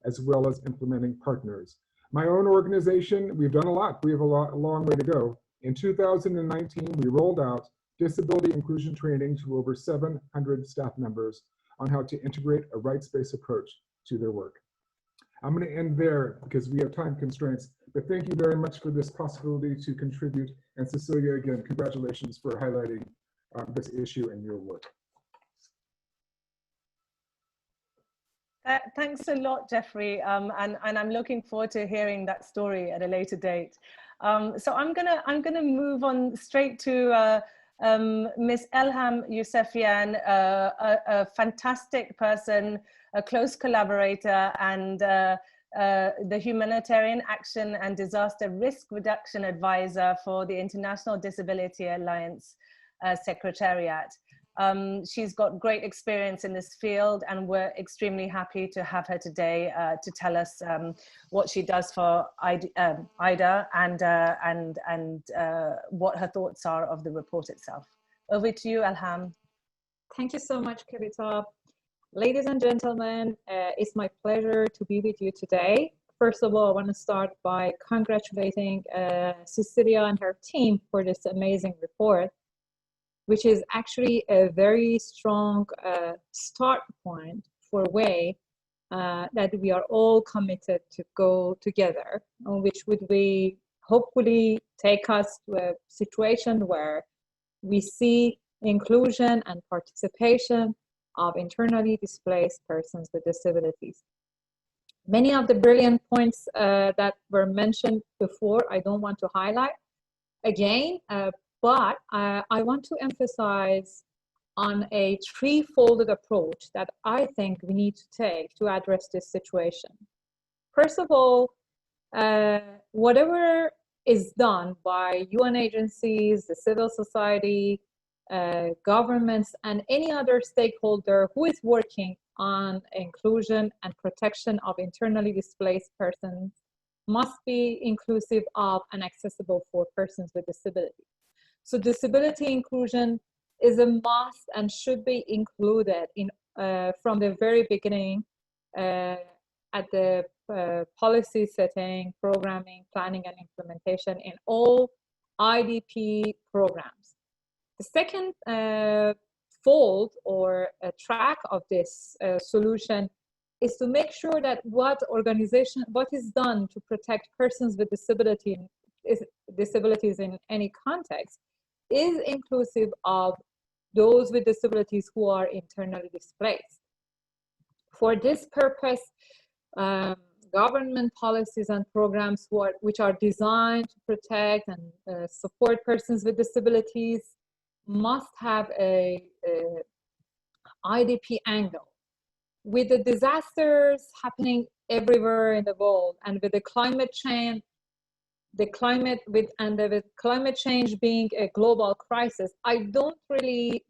as well as implementing partners. My own organization, we've done a lot. We have a long way to go. In 2019, we rolled out disability inclusion training to over 700 staff members on how to integrate a rights-based approach to their work. I'm going to end there because we have time constraints, but thank you very much for this possibility to contribute. And Cecilia, again, congratulations for highlighting this issue in your work. Thanks a lot, Jeffrey, and I'm looking forward to hearing that story at a later date. So I'm gonna move on straight to Ms. Elham Yousefian, a fantastic person, a close collaborator, and the Humanitarian Action and Disaster Risk Reduction Advisor for the International Disability Alliance Secretariat. She's got great experience in this field, and we're extremely happy to have her today to tell us what she does for IDA and what her thoughts are of the report itself. Over to you, Elham. Thank you so much, Kavita. Ladies and gentlemen, it's my pleasure to be with you today. First of all, I want to start by congratulating Cecilia and her team for this amazing report, which is actually a very strong start point for a way that we are all committed to go together, which would be hopefully take us to a situation where we see inclusion and participation of internally displaced persons with disabilities. Many of the brilliant points that were mentioned before, I don't want to highlight again, but I want to emphasize on a three-folded approach that I think we need to take to address this situation. First of all, whatever is done by UN agencies, the civil society, governments, and any other stakeholder who is working on inclusion and protection of internally displaced persons must be inclusive of and accessible for persons with disabilities. So disability inclusion is a must and should be included in from the very beginning at the policy setting, programming, planning, and implementation in all IDP programs. The second fold or track of this solution is to make sure that what is done to protect persons with disabilities in any context is inclusive of those with disabilities who are internally displaced. For this purpose, government policies and programs which are designed to protect and support persons with disabilities must have a IDP angle. With the disasters happening everywhere in the world, and with the climate change, with climate change being a global crisis,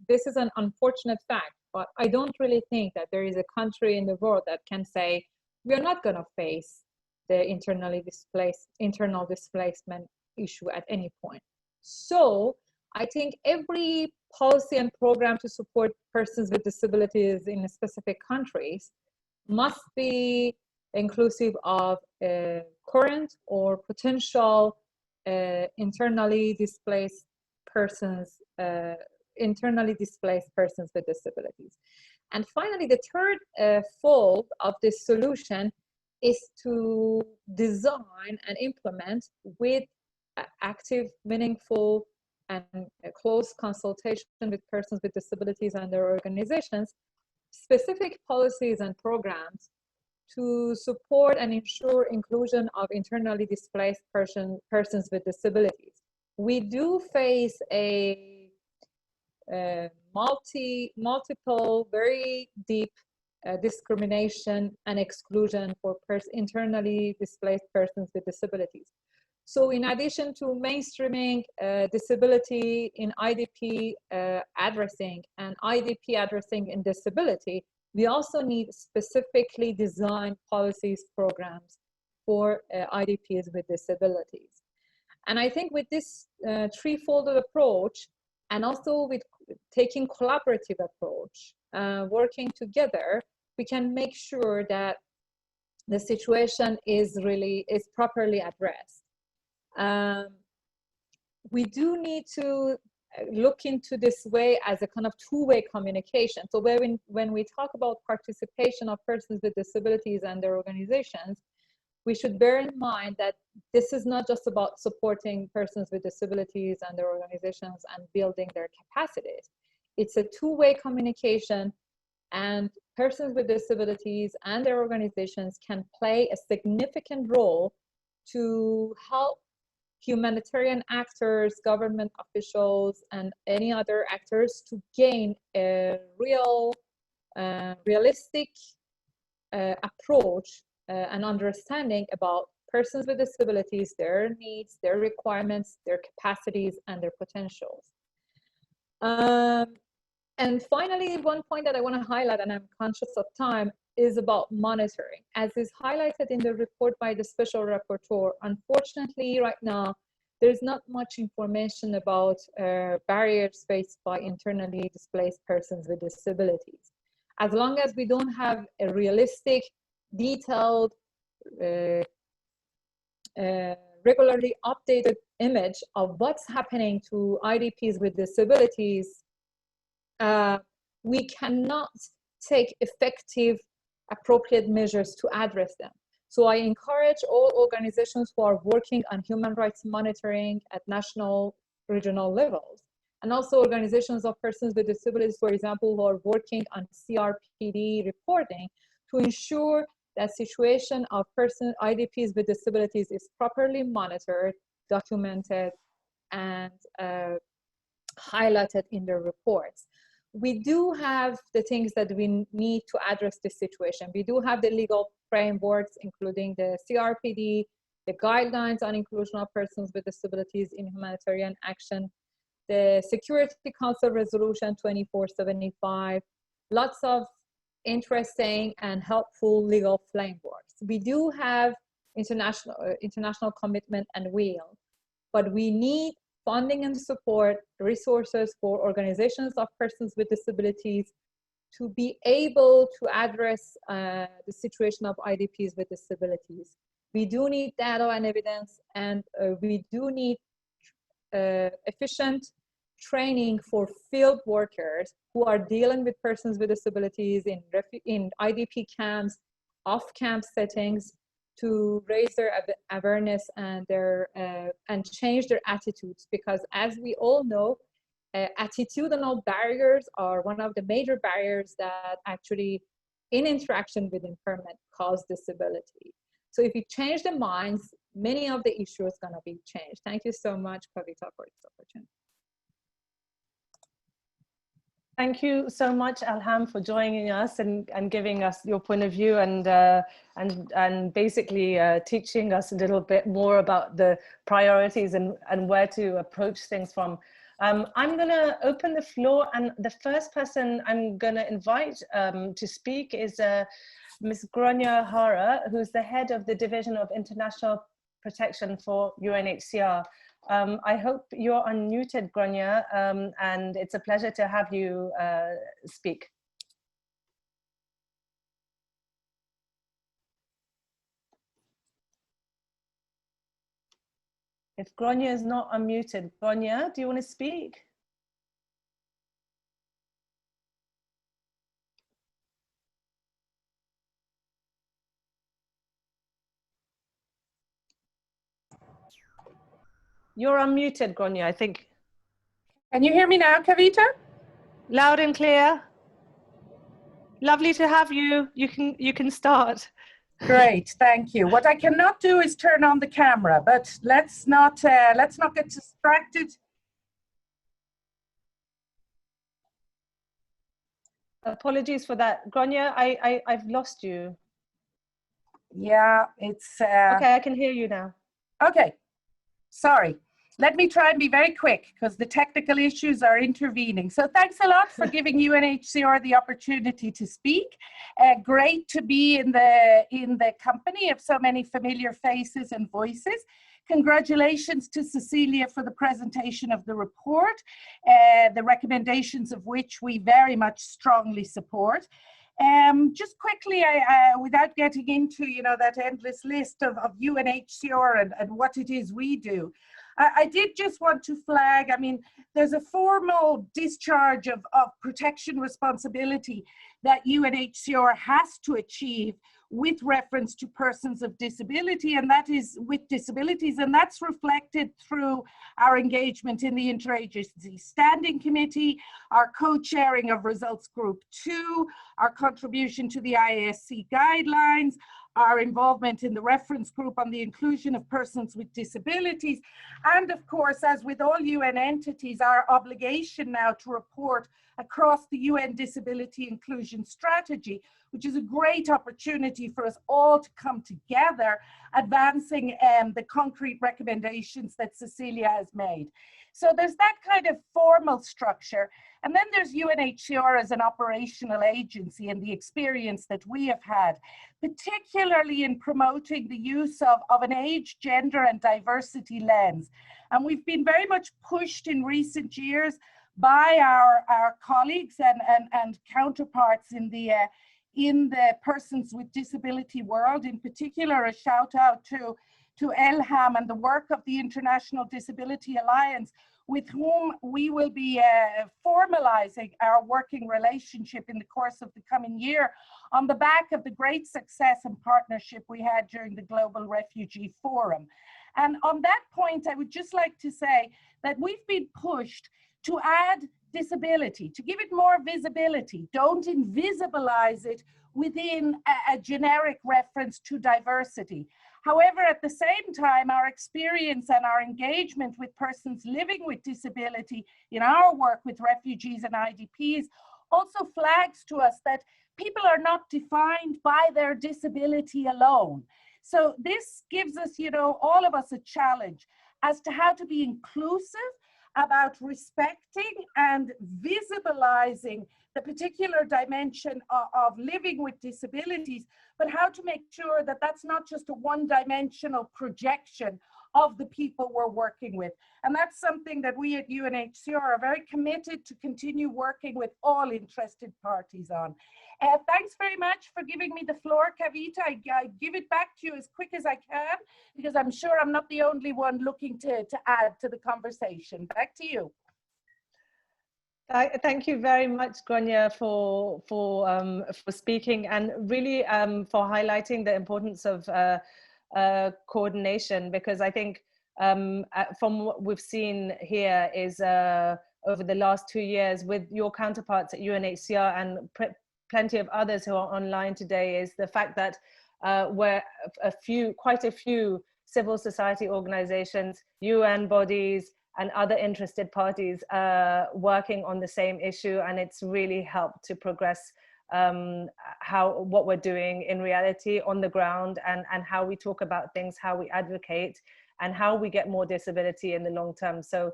this is an unfortunate fact, but I don't really think that there is a country in the world that can say we are not going to face the internal displacement issue at any point. So I think every policy and program to support persons with disabilities in specific countries must be inclusive of current or potential internally displaced persons with disabilities. And finally, the third fold of this solution is to design and implement with active, meaningful, and close consultation with persons with disabilities and their organizations, specific policies and programs to support and ensure inclusion of internally displaced persons with disabilities. We do face a multiple, very deep discrimination and exclusion for internally displaced persons with disabilities. So in addition to mainstreaming disability in IDP addressing and IDP addressing in disability, we also need specifically designed policies, programs for IDPs with disabilities. And I think with this three-folded approach, and also with taking collaborative approach, working together, we can make sure that the situation is properly addressed. We do need to look into this way as a kind of two-way communication. So when we talk about participation of persons with disabilities and their organizations, we should bear in mind that this is not just about supporting persons with disabilities and their organizations and building their capacities. It's a two-way communication, and persons with disabilities and their organizations can play a significant role to help humanitarian actors, government officials, and any other actors to gain a realistic approach and understanding about persons with disabilities, their needs, their requirements, their capacities, and their potentials. And finally, one point that I want to highlight, and I'm conscious of time, is about monitoring. As is highlighted in the report by the Special Rapporteur, unfortunately, right now, there's not much information about barriers faced by internally displaced persons with disabilities. As long as we don't have a realistic, detailed, regularly updated image of what's happening to IDPs with disabilities, we cannot take effective, appropriate measures to address them. So I encourage all organizations who are working on human rights monitoring at national, regional levels, and also organizations of persons with disabilities, for example, who are working on CRPD reporting, to ensure that situation of IDPs with disabilities is properly monitored, documented, and highlighted in their reports. We do have the things that we need to address this situation. We do have the legal frameworks, including the CRPD, the guidelines on inclusion of persons with disabilities in humanitarian action, the Security Council Resolution 2475, lots of interesting and helpful legal frameworks. We do have international commitment and will, but we need funding and support, resources for organizations of persons with disabilities to be able to address the situation of IDPs with disabilities. We do need data and evidence, and we do need efficient training for field workers who are dealing with persons with disabilities in IDP camps, off-camp settings, to raise their awareness and and change their attitudes, because as we all know, attitudinal barriers are one of the major barriers that actually in interaction with impairment cause disability. So if we change the minds, many of the issues are going to be changed. Thank you so much, Kavita, for this opportunity. Thank you so much, Alham, for joining us and giving us your point of view and basically teaching us a little bit more about the priorities and where to approach things from. I'm going to open the floor, and the first person I'm going to invite to speak is Ms. Gronya Hara, who's the head of the Division of International Protection for UNHCR. I hope you're unmuted, Gronya, and it's a pleasure to have you speak. If Gronya is not unmuted, Gronya, do you want to speak? You're unmuted, Gronya, I think. Can you hear me now, Kavita? Loud and clear. Lovely to have you. You can start. Great, thank you. What I cannot do is turn on the camera, but let's not get distracted. Apologies for that, Gronya. I've lost you. Yeah, it's okay. I can hear you now. Okay, sorry. Let me try and be very quick because the technical issues are intervening. So thanks a lot for giving UNHCR the opportunity to speak. Great to be in the company of so many familiar faces and voices. Congratulations to Cecilia for the presentation of the report, the recommendations of which we very much strongly support. Just quickly, without getting into that endless list of UNHCR and what it is we do, I did just want to flag, I mean, there's a formal discharge of protection responsibility that UNHCR has to achieve with reference to persons of disability, and that is with disabilities, and that's reflected through our engagement in the Interagency Standing Committee, our co-chairing of Results Group 2, our contribution to the IASC guidelines, our involvement in the reference group on the inclusion of persons with disabilities, and of course, as with all UN entities, our obligation now to report across the UN Disability Inclusion Strategy, which is a great opportunity for us all to come together, advancing the concrete recommendations that Cecilia has made. So there's that kind of formal structure. And then there's UNHCR as an operational agency and the experience that we have had, particularly in promoting the use of an age, gender, and diversity lens. And we've been very much pushed in recent years by our colleagues and counterparts in the persons with disability world. In particular, a shout out to Elham and the work of the International Disability Alliance, with whom we will be formalizing our working relationship in the course of the coming year on the back of the great success and partnership we had during the Global Refugee Forum. And on that point, I would just like to say that we've been pushed to add disability, to give it more visibility. Don't invisibilize it within a generic reference to diversity. However, at the same time, our experience and our engagement with persons living with disability in our work with refugees and IDPs also flags to us that people are not defined by their disability alone. So this gives us, you know, all of us a challenge as to how to be inclusive about respecting and visibilizing the particular dimension of living with disabilities, but how to make sure that that's not just a one-dimensional projection of the people we're working with. And that's something that we at UNHCR are very committed to continue working with all interested parties on. Thanks very much for giving me the floor, Kavita. I give it back to you as quick as I can, because I'm sure I'm not the only one looking to add to the conversation. Back to you. Thank you very much, Grania, for speaking and really for highlighting the importance of coordination, because I think from what we've seen here is over the last 2 years with your counterparts at UNHCR and plenty of others who are online today, is the fact that we're quite a few civil society organizations, UN bodies, and other interested parties working on the same issue, and it's really helped to progress what we're doing in reality on the ground, and how we talk about things, how we advocate, and how we get more disability in the long term. So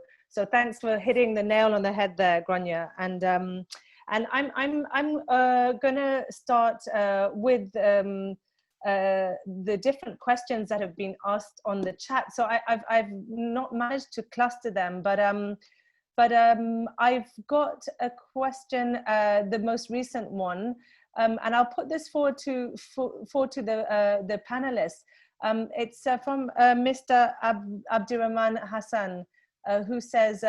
thanks for hitting the nail on the head there, Grania. And I'm gonna start with the different questions that have been asked on the chat. So I've not managed to cluster them, but I've got a question, the most recent one, and I'll put this forward to the panelists. It's from Mr. Abdirahman Hassan, who says,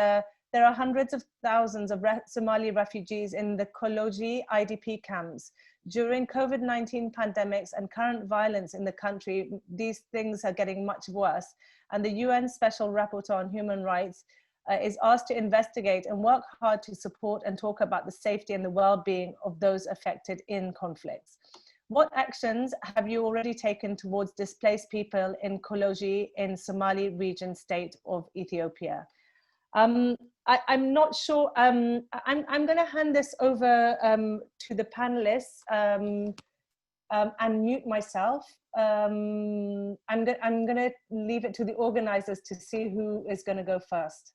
there are hundreds of thousands of Somali refugees in the Koloji IDP camps. During COVID-19 pandemics and current violence in the country, these things are getting much worse. And the UN Special Rapporteur on Human Rights is asked to investigate and work hard to support and talk about the safety and the well-being of those affected in conflicts. What actions have you already taken towards displaced people in Koloji in Somali region state of Ethiopia? I'm not sure. I'm going to hand this over to the panelists and mute myself. I'm going to leave it to the organizers to see who is going to go first.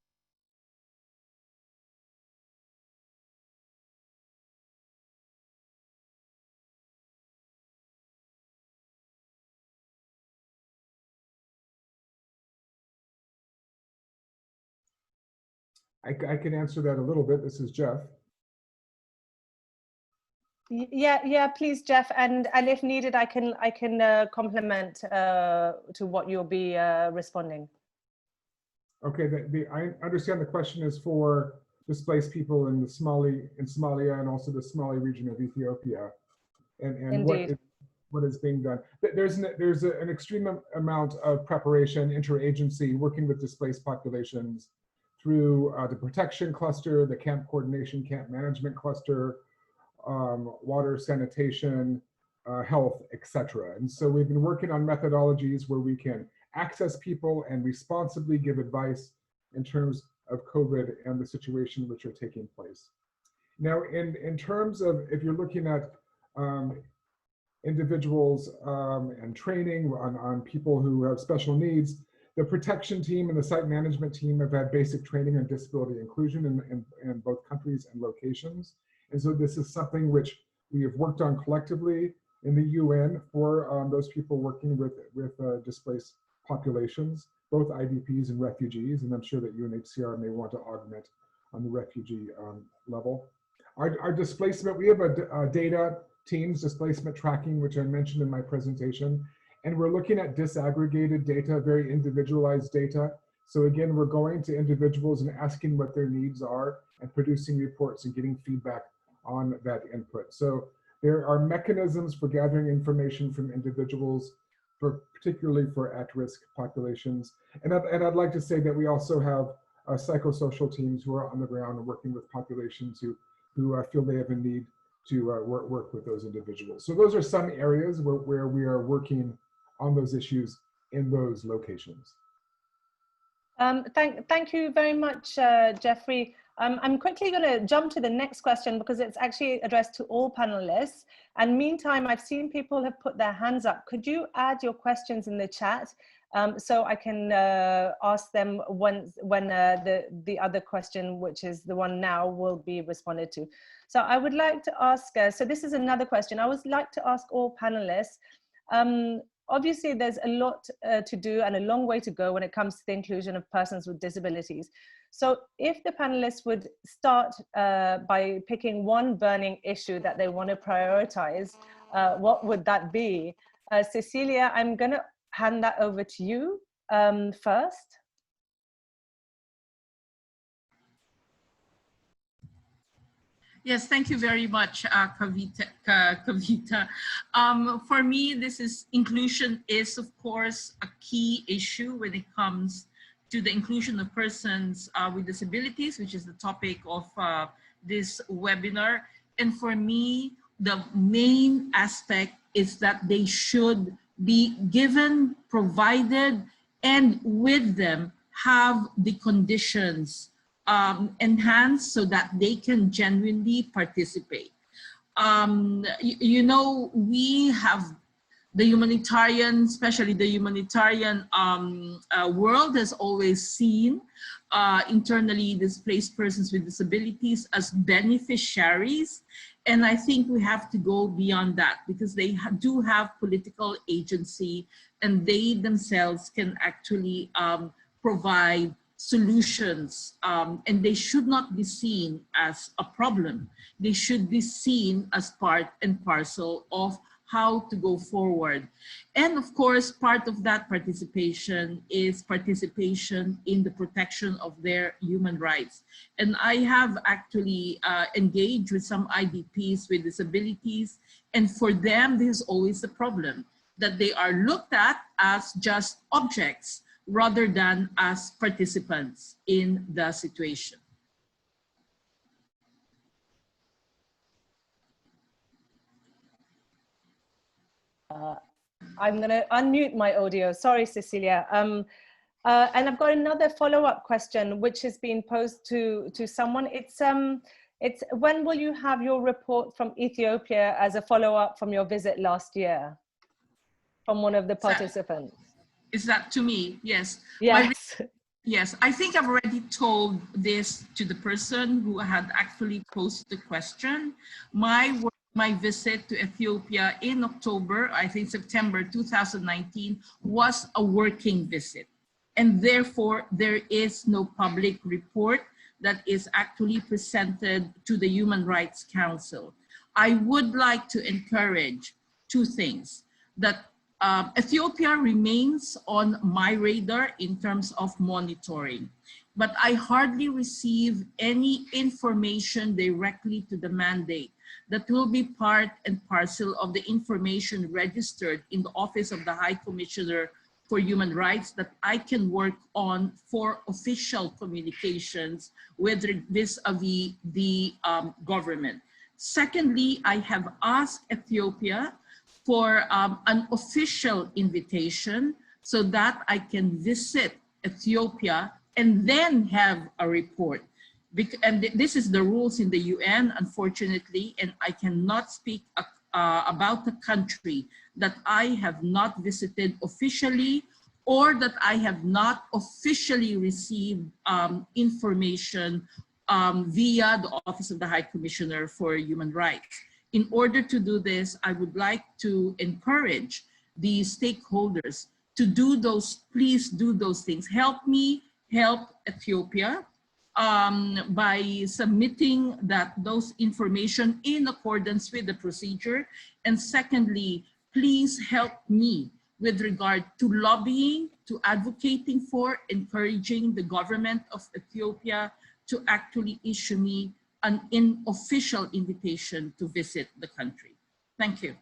I can answer that a little bit. This is Jeff. Yeah, please, Jeff. And if needed, I can complement to what you'll be responding. Okay, I understand the question is for displaced people in Somalia and also the Somali region of Ethiopia, and what is being done. There's an extreme amount of preparation, interagency, working with displaced populations through the protection cluster, the camp coordination, camp management cluster, water, sanitation, health, etc. And so we've been working on methodologies where we can access people and responsibly give advice in terms of COVID and the situation which are taking place. Now, in terms of, if you're looking at individuals and training on people who have special needs, the protection team and the site management team have had basic training on disability inclusion in both countries and locations. And so this is something which we have worked on collectively in the UN for those people working with displaced populations, both IDPs and refugees, and I'm sure that UNHCR may want to augment on the refugee level. Our displacement, we have a data teams, displacement tracking, which I mentioned in my presentation, and we're looking at disaggregated data, very individualized data. So again, we're going to individuals and asking what their needs are and producing reports and getting feedback on that input. So there are mechanisms for gathering information from individuals, particularly for at-risk populations. And I'd like to say that we also have psychosocial teams who are on the ground and working with populations who feel they have a need to work with those individuals. So those are some areas where we are working on those issues in those locations. Thank you very much, Jeffrey. I'm quickly going to jump to the next question because it's actually addressed to all panelists. And meantime, I've seen people have put their hands up. Could you add your questions in the chat so I can ask them when the other question, which is the one now, will be responded to. So I would like to ask, so this is another question. I would like to ask all panelists, obviously there's a lot to do and a long way to go when it comes to the inclusion of persons with disabilities. So if the panelists would start by picking one burning issue that they want to prioritize, what would that be? Cecilia, I'm going to hand that over to you first. Yes, thank you very much, Kavita. For me, inclusion is, of course, a key issue when it comes to the inclusion of persons with disabilities, which is the topic of this webinar. And for me, the main aspect is that they should be given, provided, and with them have the conditions enhanced so that they can genuinely participate. You know, we have the humanitarian, especially the humanitarian world has always seen internally displaced persons with disabilities as beneficiaries. And I think we have to go beyond that because they do have political agency and they themselves can actually provide solutions, and they should not be seen as a problem. They should be seen as part and parcel of how to go forward. And of course, part of that participation is participation in the protection of their human rights. And I have actually engaged with some IDPs with disabilities, and for them, this is always the problem, that they are looked at as just objects rather than as participants in the situation. I'm going to unmute my audio. Sorry, Cecilia. And I've got another follow-up question, which has been posed to someone. It's when will you have your report from Ethiopia as a follow-up from your visit last year? From one of the participants. Is that to me? Yes. Yes. Yes, I think I've already told this to the person who had actually posed the question. My visit to Ethiopia in October, I think September 2019, was a working visit. And therefore, there is no public report that is actually presented to the Human Rights Council. I would like to encourage two things, that Ethiopia remains on my radar in terms of monitoring, but I hardly receive any information directly to the mandate that will be part and parcel of the information registered in the Office of the High Commissioner for Human Rights that I can work on for official communications with vis-a-vis the government. Secondly, I have asked Ethiopia for an official invitation so that I can visit Ethiopia and then have a report. And this is the rules in the UN, unfortunately, and I cannot speak about a country that I have not visited officially or that I have not officially received information via the Office of the High Commissioner for Human Rights. In order to do this, I would like to encourage the stakeholders to do those, please do those things. Help me help Ethiopia by submitting those information in accordance with the procedure. And secondly, please help me with regard to lobbying, to advocating for, encouraging the government of Ethiopia to actually issue me an official invitation to visit the country. Thank you.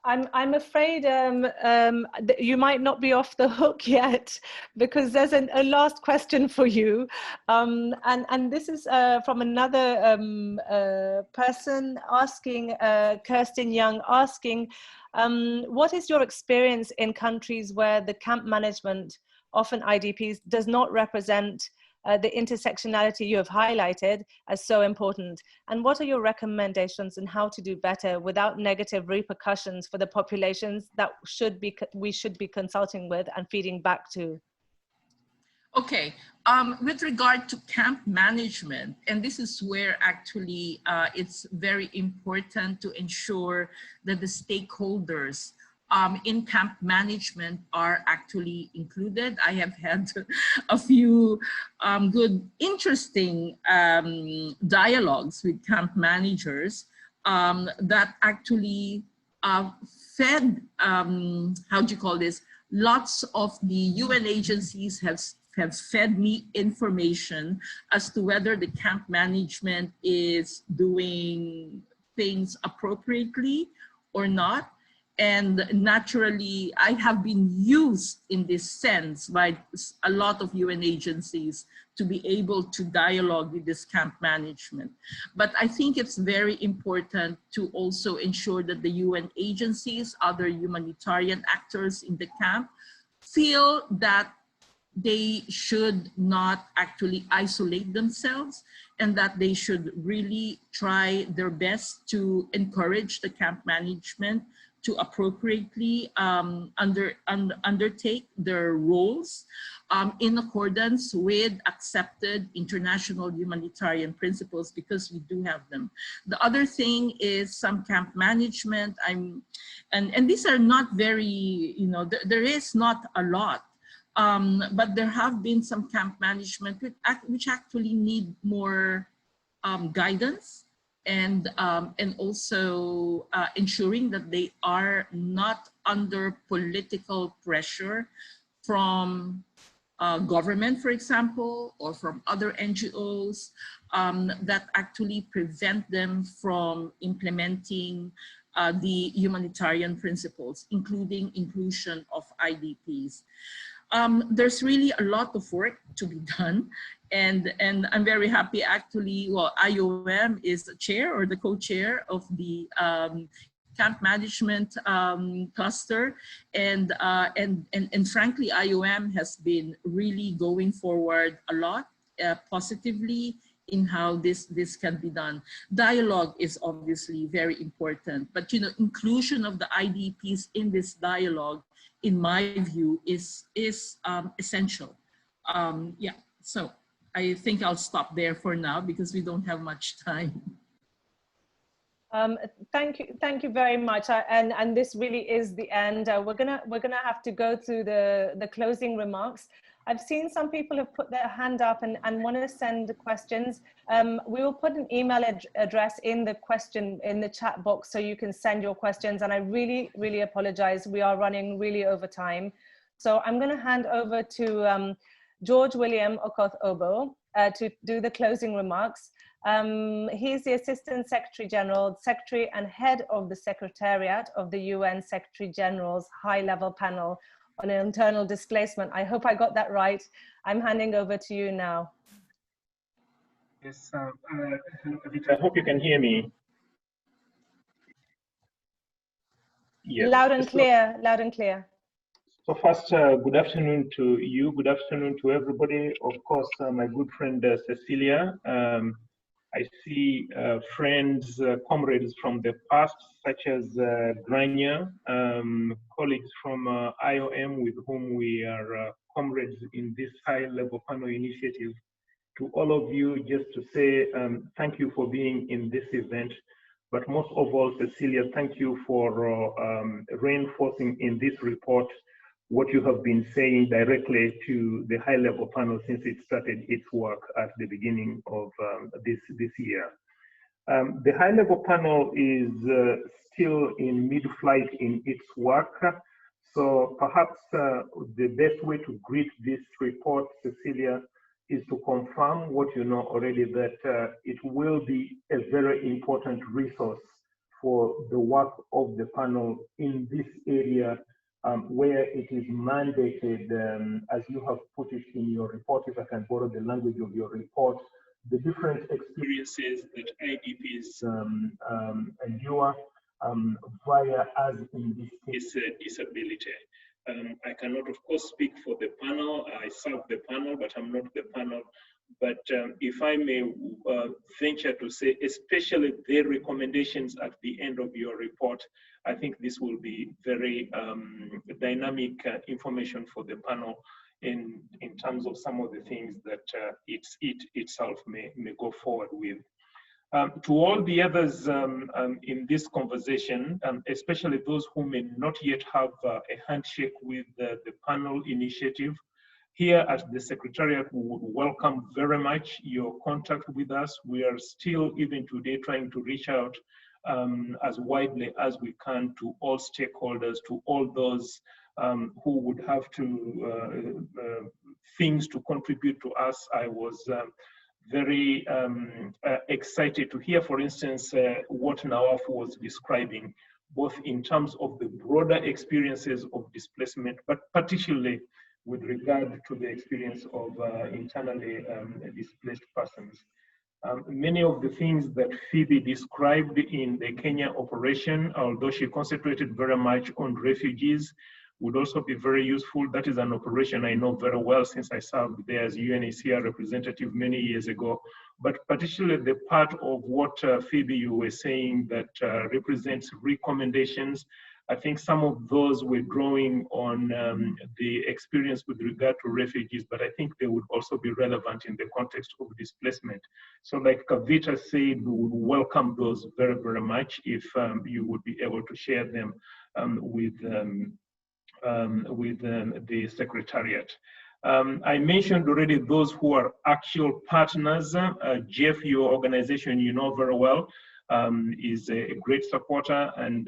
I'm afraid you might not be off the hook yet, because there's a last question for you. And this is from another person asking, Kirsten Young asking, what is your experience in countries where the camp management, often IDPs, does not represent the intersectionality you have highlighted as so important? And what are your recommendations on how to do better without negative repercussions for the populations that we should be consulting with and feeding back to? Okay, with regard to camp management, and this is where actually it's very important to ensure that the stakeholders in camp management are actually included. I have had a few good, interesting dialogues with camp managers that actually fed, how do you call this, lots of the UN agencies have fed me information as to whether the camp management is doing things appropriately or not. And naturally, I have been used in this sense by a lot of UN agencies to be able to dialogue with this camp management. But I think it's very important to also ensure that the UN agencies, other humanitarian actors in the camp, feel that they should not actually isolate themselves and that they should really try their best to encourage the camp management to appropriately undertake their roles in accordance with accepted international humanitarian principles, because we do have them. The other thing is some camp management, and these are not very, you know, there is not a lot, but there have been some camp management which actually need more guidance, and also ensuring that they are not under political pressure from government, for example, or from other NGOs that actually prevent them from implementing the humanitarian principles, including inclusion of IDPs. There's really a lot of work to be done. And I'm very happy actually, well, IOM is the chair or the co-chair of the camp management cluster. And frankly, IOM has been really going forward a lot positively in how this can be done. Dialogue is obviously very important, but you know, inclusion of the IDPs in this dialogue, in my view, is essential. Yeah, so I think I'll stop there for now because we don't have much time. Thank you very much. And this really is the end. We're gonna have to go through the closing remarks. I've seen some people have put their hand up and want to send questions. We will put an email address in the chat box so you can send your questions. And I really, really apologize. We are running really over time. So I'm going to hand over to George William Okoth-Obo to do the closing remarks. He's the Assistant Secretary General, Secretary and Head of the Secretariat of the UN Secretary General's High-Level Panel on Internal Displacement. I hope I got that right. I'm handing over to you now. Yes, I hope you can hear me. Yes. Loud and clear, loud and clear. So first, good afternoon to you, good afternoon to everybody. Of course, my good friend Cecilia. I see friends, comrades from the past, such as Grania, colleagues from IOM with whom we are comrades in this high-level panel initiative. To all of you, just to say thank you for being in this event. But most of all, Cecilia, thank you for reinforcing in this report what you have been saying directly to the high-level panel since it started its work at the beginning of this year. The high-level panel is still in mid-flight in its work. So perhaps the best way to greet this report, Cecilia, is to confirm what you know already, that it will be a very important resource for the work of the panel in this area where it is mandated, as you have put it in your report, if I can borrow the language of your report, the different experiences that IDPs endure via, as in this case, disability. I cannot, of course, speak for the panel. I serve the panel, but I'm not the panel. But if I may venture to say, especially the recommendations at the end of your report, I think this will be very dynamic information for the panel in terms of some of the things that it itself may go forward with. To all the others in this conversation, especially those who may not yet have a handshake with the panel initiative, here at the Secretariat, we would welcome very much your contact with us. We are still, even today, trying to reach out as widely as we can to all stakeholders, to all those who would have to things to contribute to us. I was very excited to hear, for instance, what Nawaf was describing, both in terms of the broader experiences of displacement, but particularly with regard to the experience of internally displaced persons. Many of the things that Phoebe described in the Kenya operation, although she concentrated very much on refugees, would also be very useful. That is an operation I know very well since I served there as UNHCR representative many years ago. But particularly the part of what Phoebe, you were saying that represents recommendations. I think some of those were drawing on the experience with regard to refugees, but I think they would also be relevant in the context of displacement. So like Kavita said, we would welcome those very, very much if you would be able to share them with the Secretariat. I mentioned already those who are actual partners. Jeff, your organization, you know very well, is a great supporter, and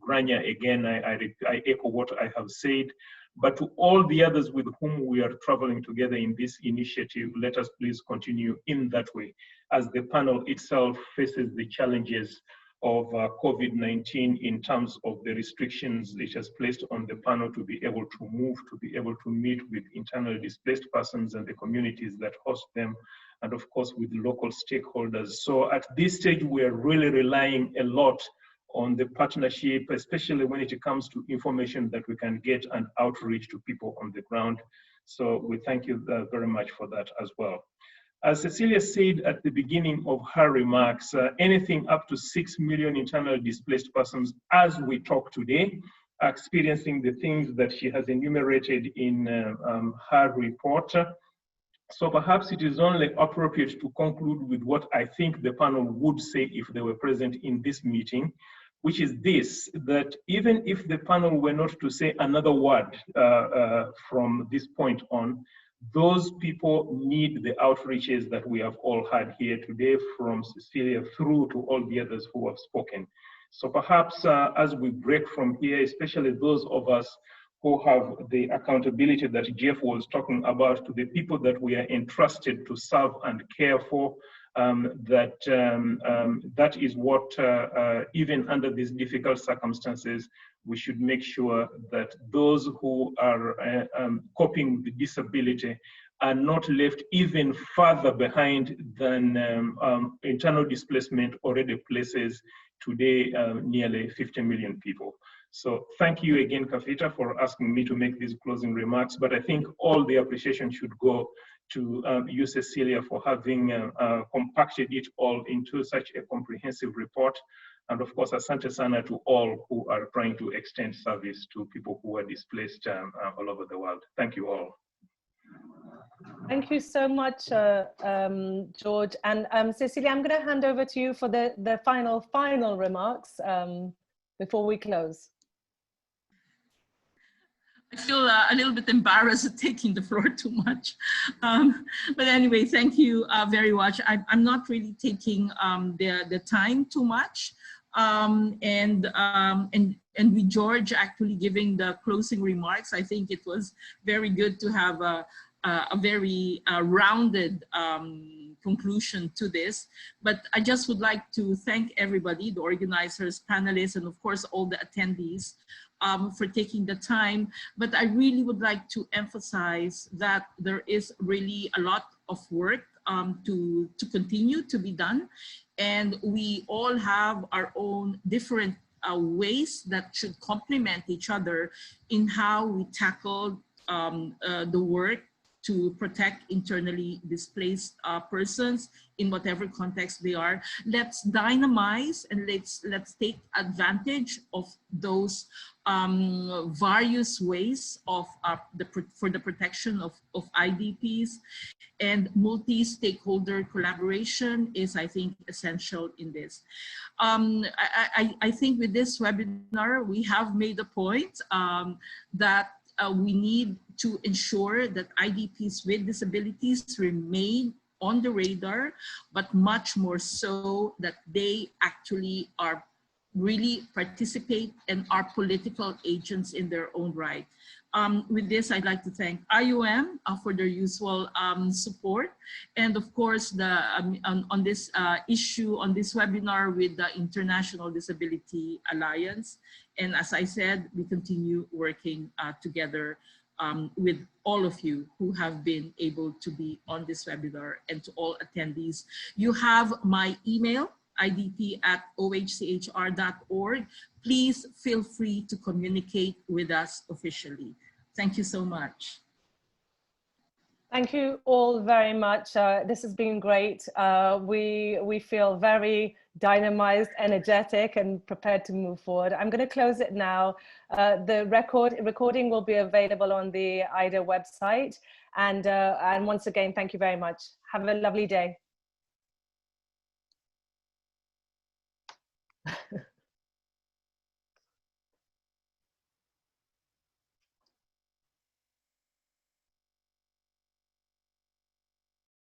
Grania, again, I echo what I have said. But to all the others with whom we are traveling together in this initiative, let us please continue in that way as the panel itself faces the challenges of COVID-19 in terms of the restrictions it has placed on the panel to be able to move, to be able to meet with internally displaced persons and the communities that host them, and of course with local stakeholders. So at this stage, we are really relying a lot on the partnership, especially when it comes to information that we can get and outreach to people on the ground. So we thank you very much for that as well. As Cecilia said at the beginning of her remarks, anything up to 6 million internally displaced persons as we talk today are experiencing the things that she has enumerated in her report. So perhaps it is only appropriate to conclude with what I think the panel would say if they were present in this meeting, which is this, that even if the panel were not to say another word from this point on, those people need the outreaches that we have all had here today, from Cecilia through to all the others who have spoken. So perhaps as we break from here, especially those of us who have the accountability that Jeff was talking about, to the people that we are entrusted to serve and care for, that is what, even under these difficult circumstances, we should make sure that those who are coping with disability are not left even further behind than internal displacement already places today nearly 50 million people. So thank you again, Kavita, for asking me to make these closing remarks. But I think all the appreciation should go to you, Cecilia, for having compacted it all into such a comprehensive report. And of course, asante sana to all who are trying to extend service to people who are displaced all over the world. Thank you all. Thank you so much, George. And Cecilia, I'm going to hand over to you for the final remarks before we close. I feel a little bit embarrassed at taking the floor too much. But anyway, thank you very much. I'm not really taking the time too much. And with George actually giving the closing remarks, I think it was very good to have a very rounded conclusion to this. But I just would like to thank everybody, the organizers, panelists, and of course all the attendees for taking the time. But I really would like to emphasize that there is really a lot of work to continue to be done. And we all have our own different ways that should complement each other in how we tackle the work to protect internally displaced persons in whatever context they are. Let's dynamize and let's take advantage of those various ways of for the protection of IDPs, and multi-stakeholder collaboration is, I think, essential in this. I think with this webinar, we have made a point that we need to ensure that IDPs with disabilities remain on the radar, but much more so that they actually are really participate and are political agents in their own right. With this, I'd like to thank IOM for their usual support, and of course, on this issue, on this webinar with the International Disability Alliance. And as I said, we continue working together with all of you who have been able to be on this webinar, and to all attendees. You have my email, idp@ohchr.org. Please feel free to communicate with us officially. Thank you so much. Thank you all very much. This has been great. We feel very dynamized, energetic, and prepared to move forward. I'm going to close it now. The recording will be available on the IDA website. And once again, thank you very much. Have a lovely day.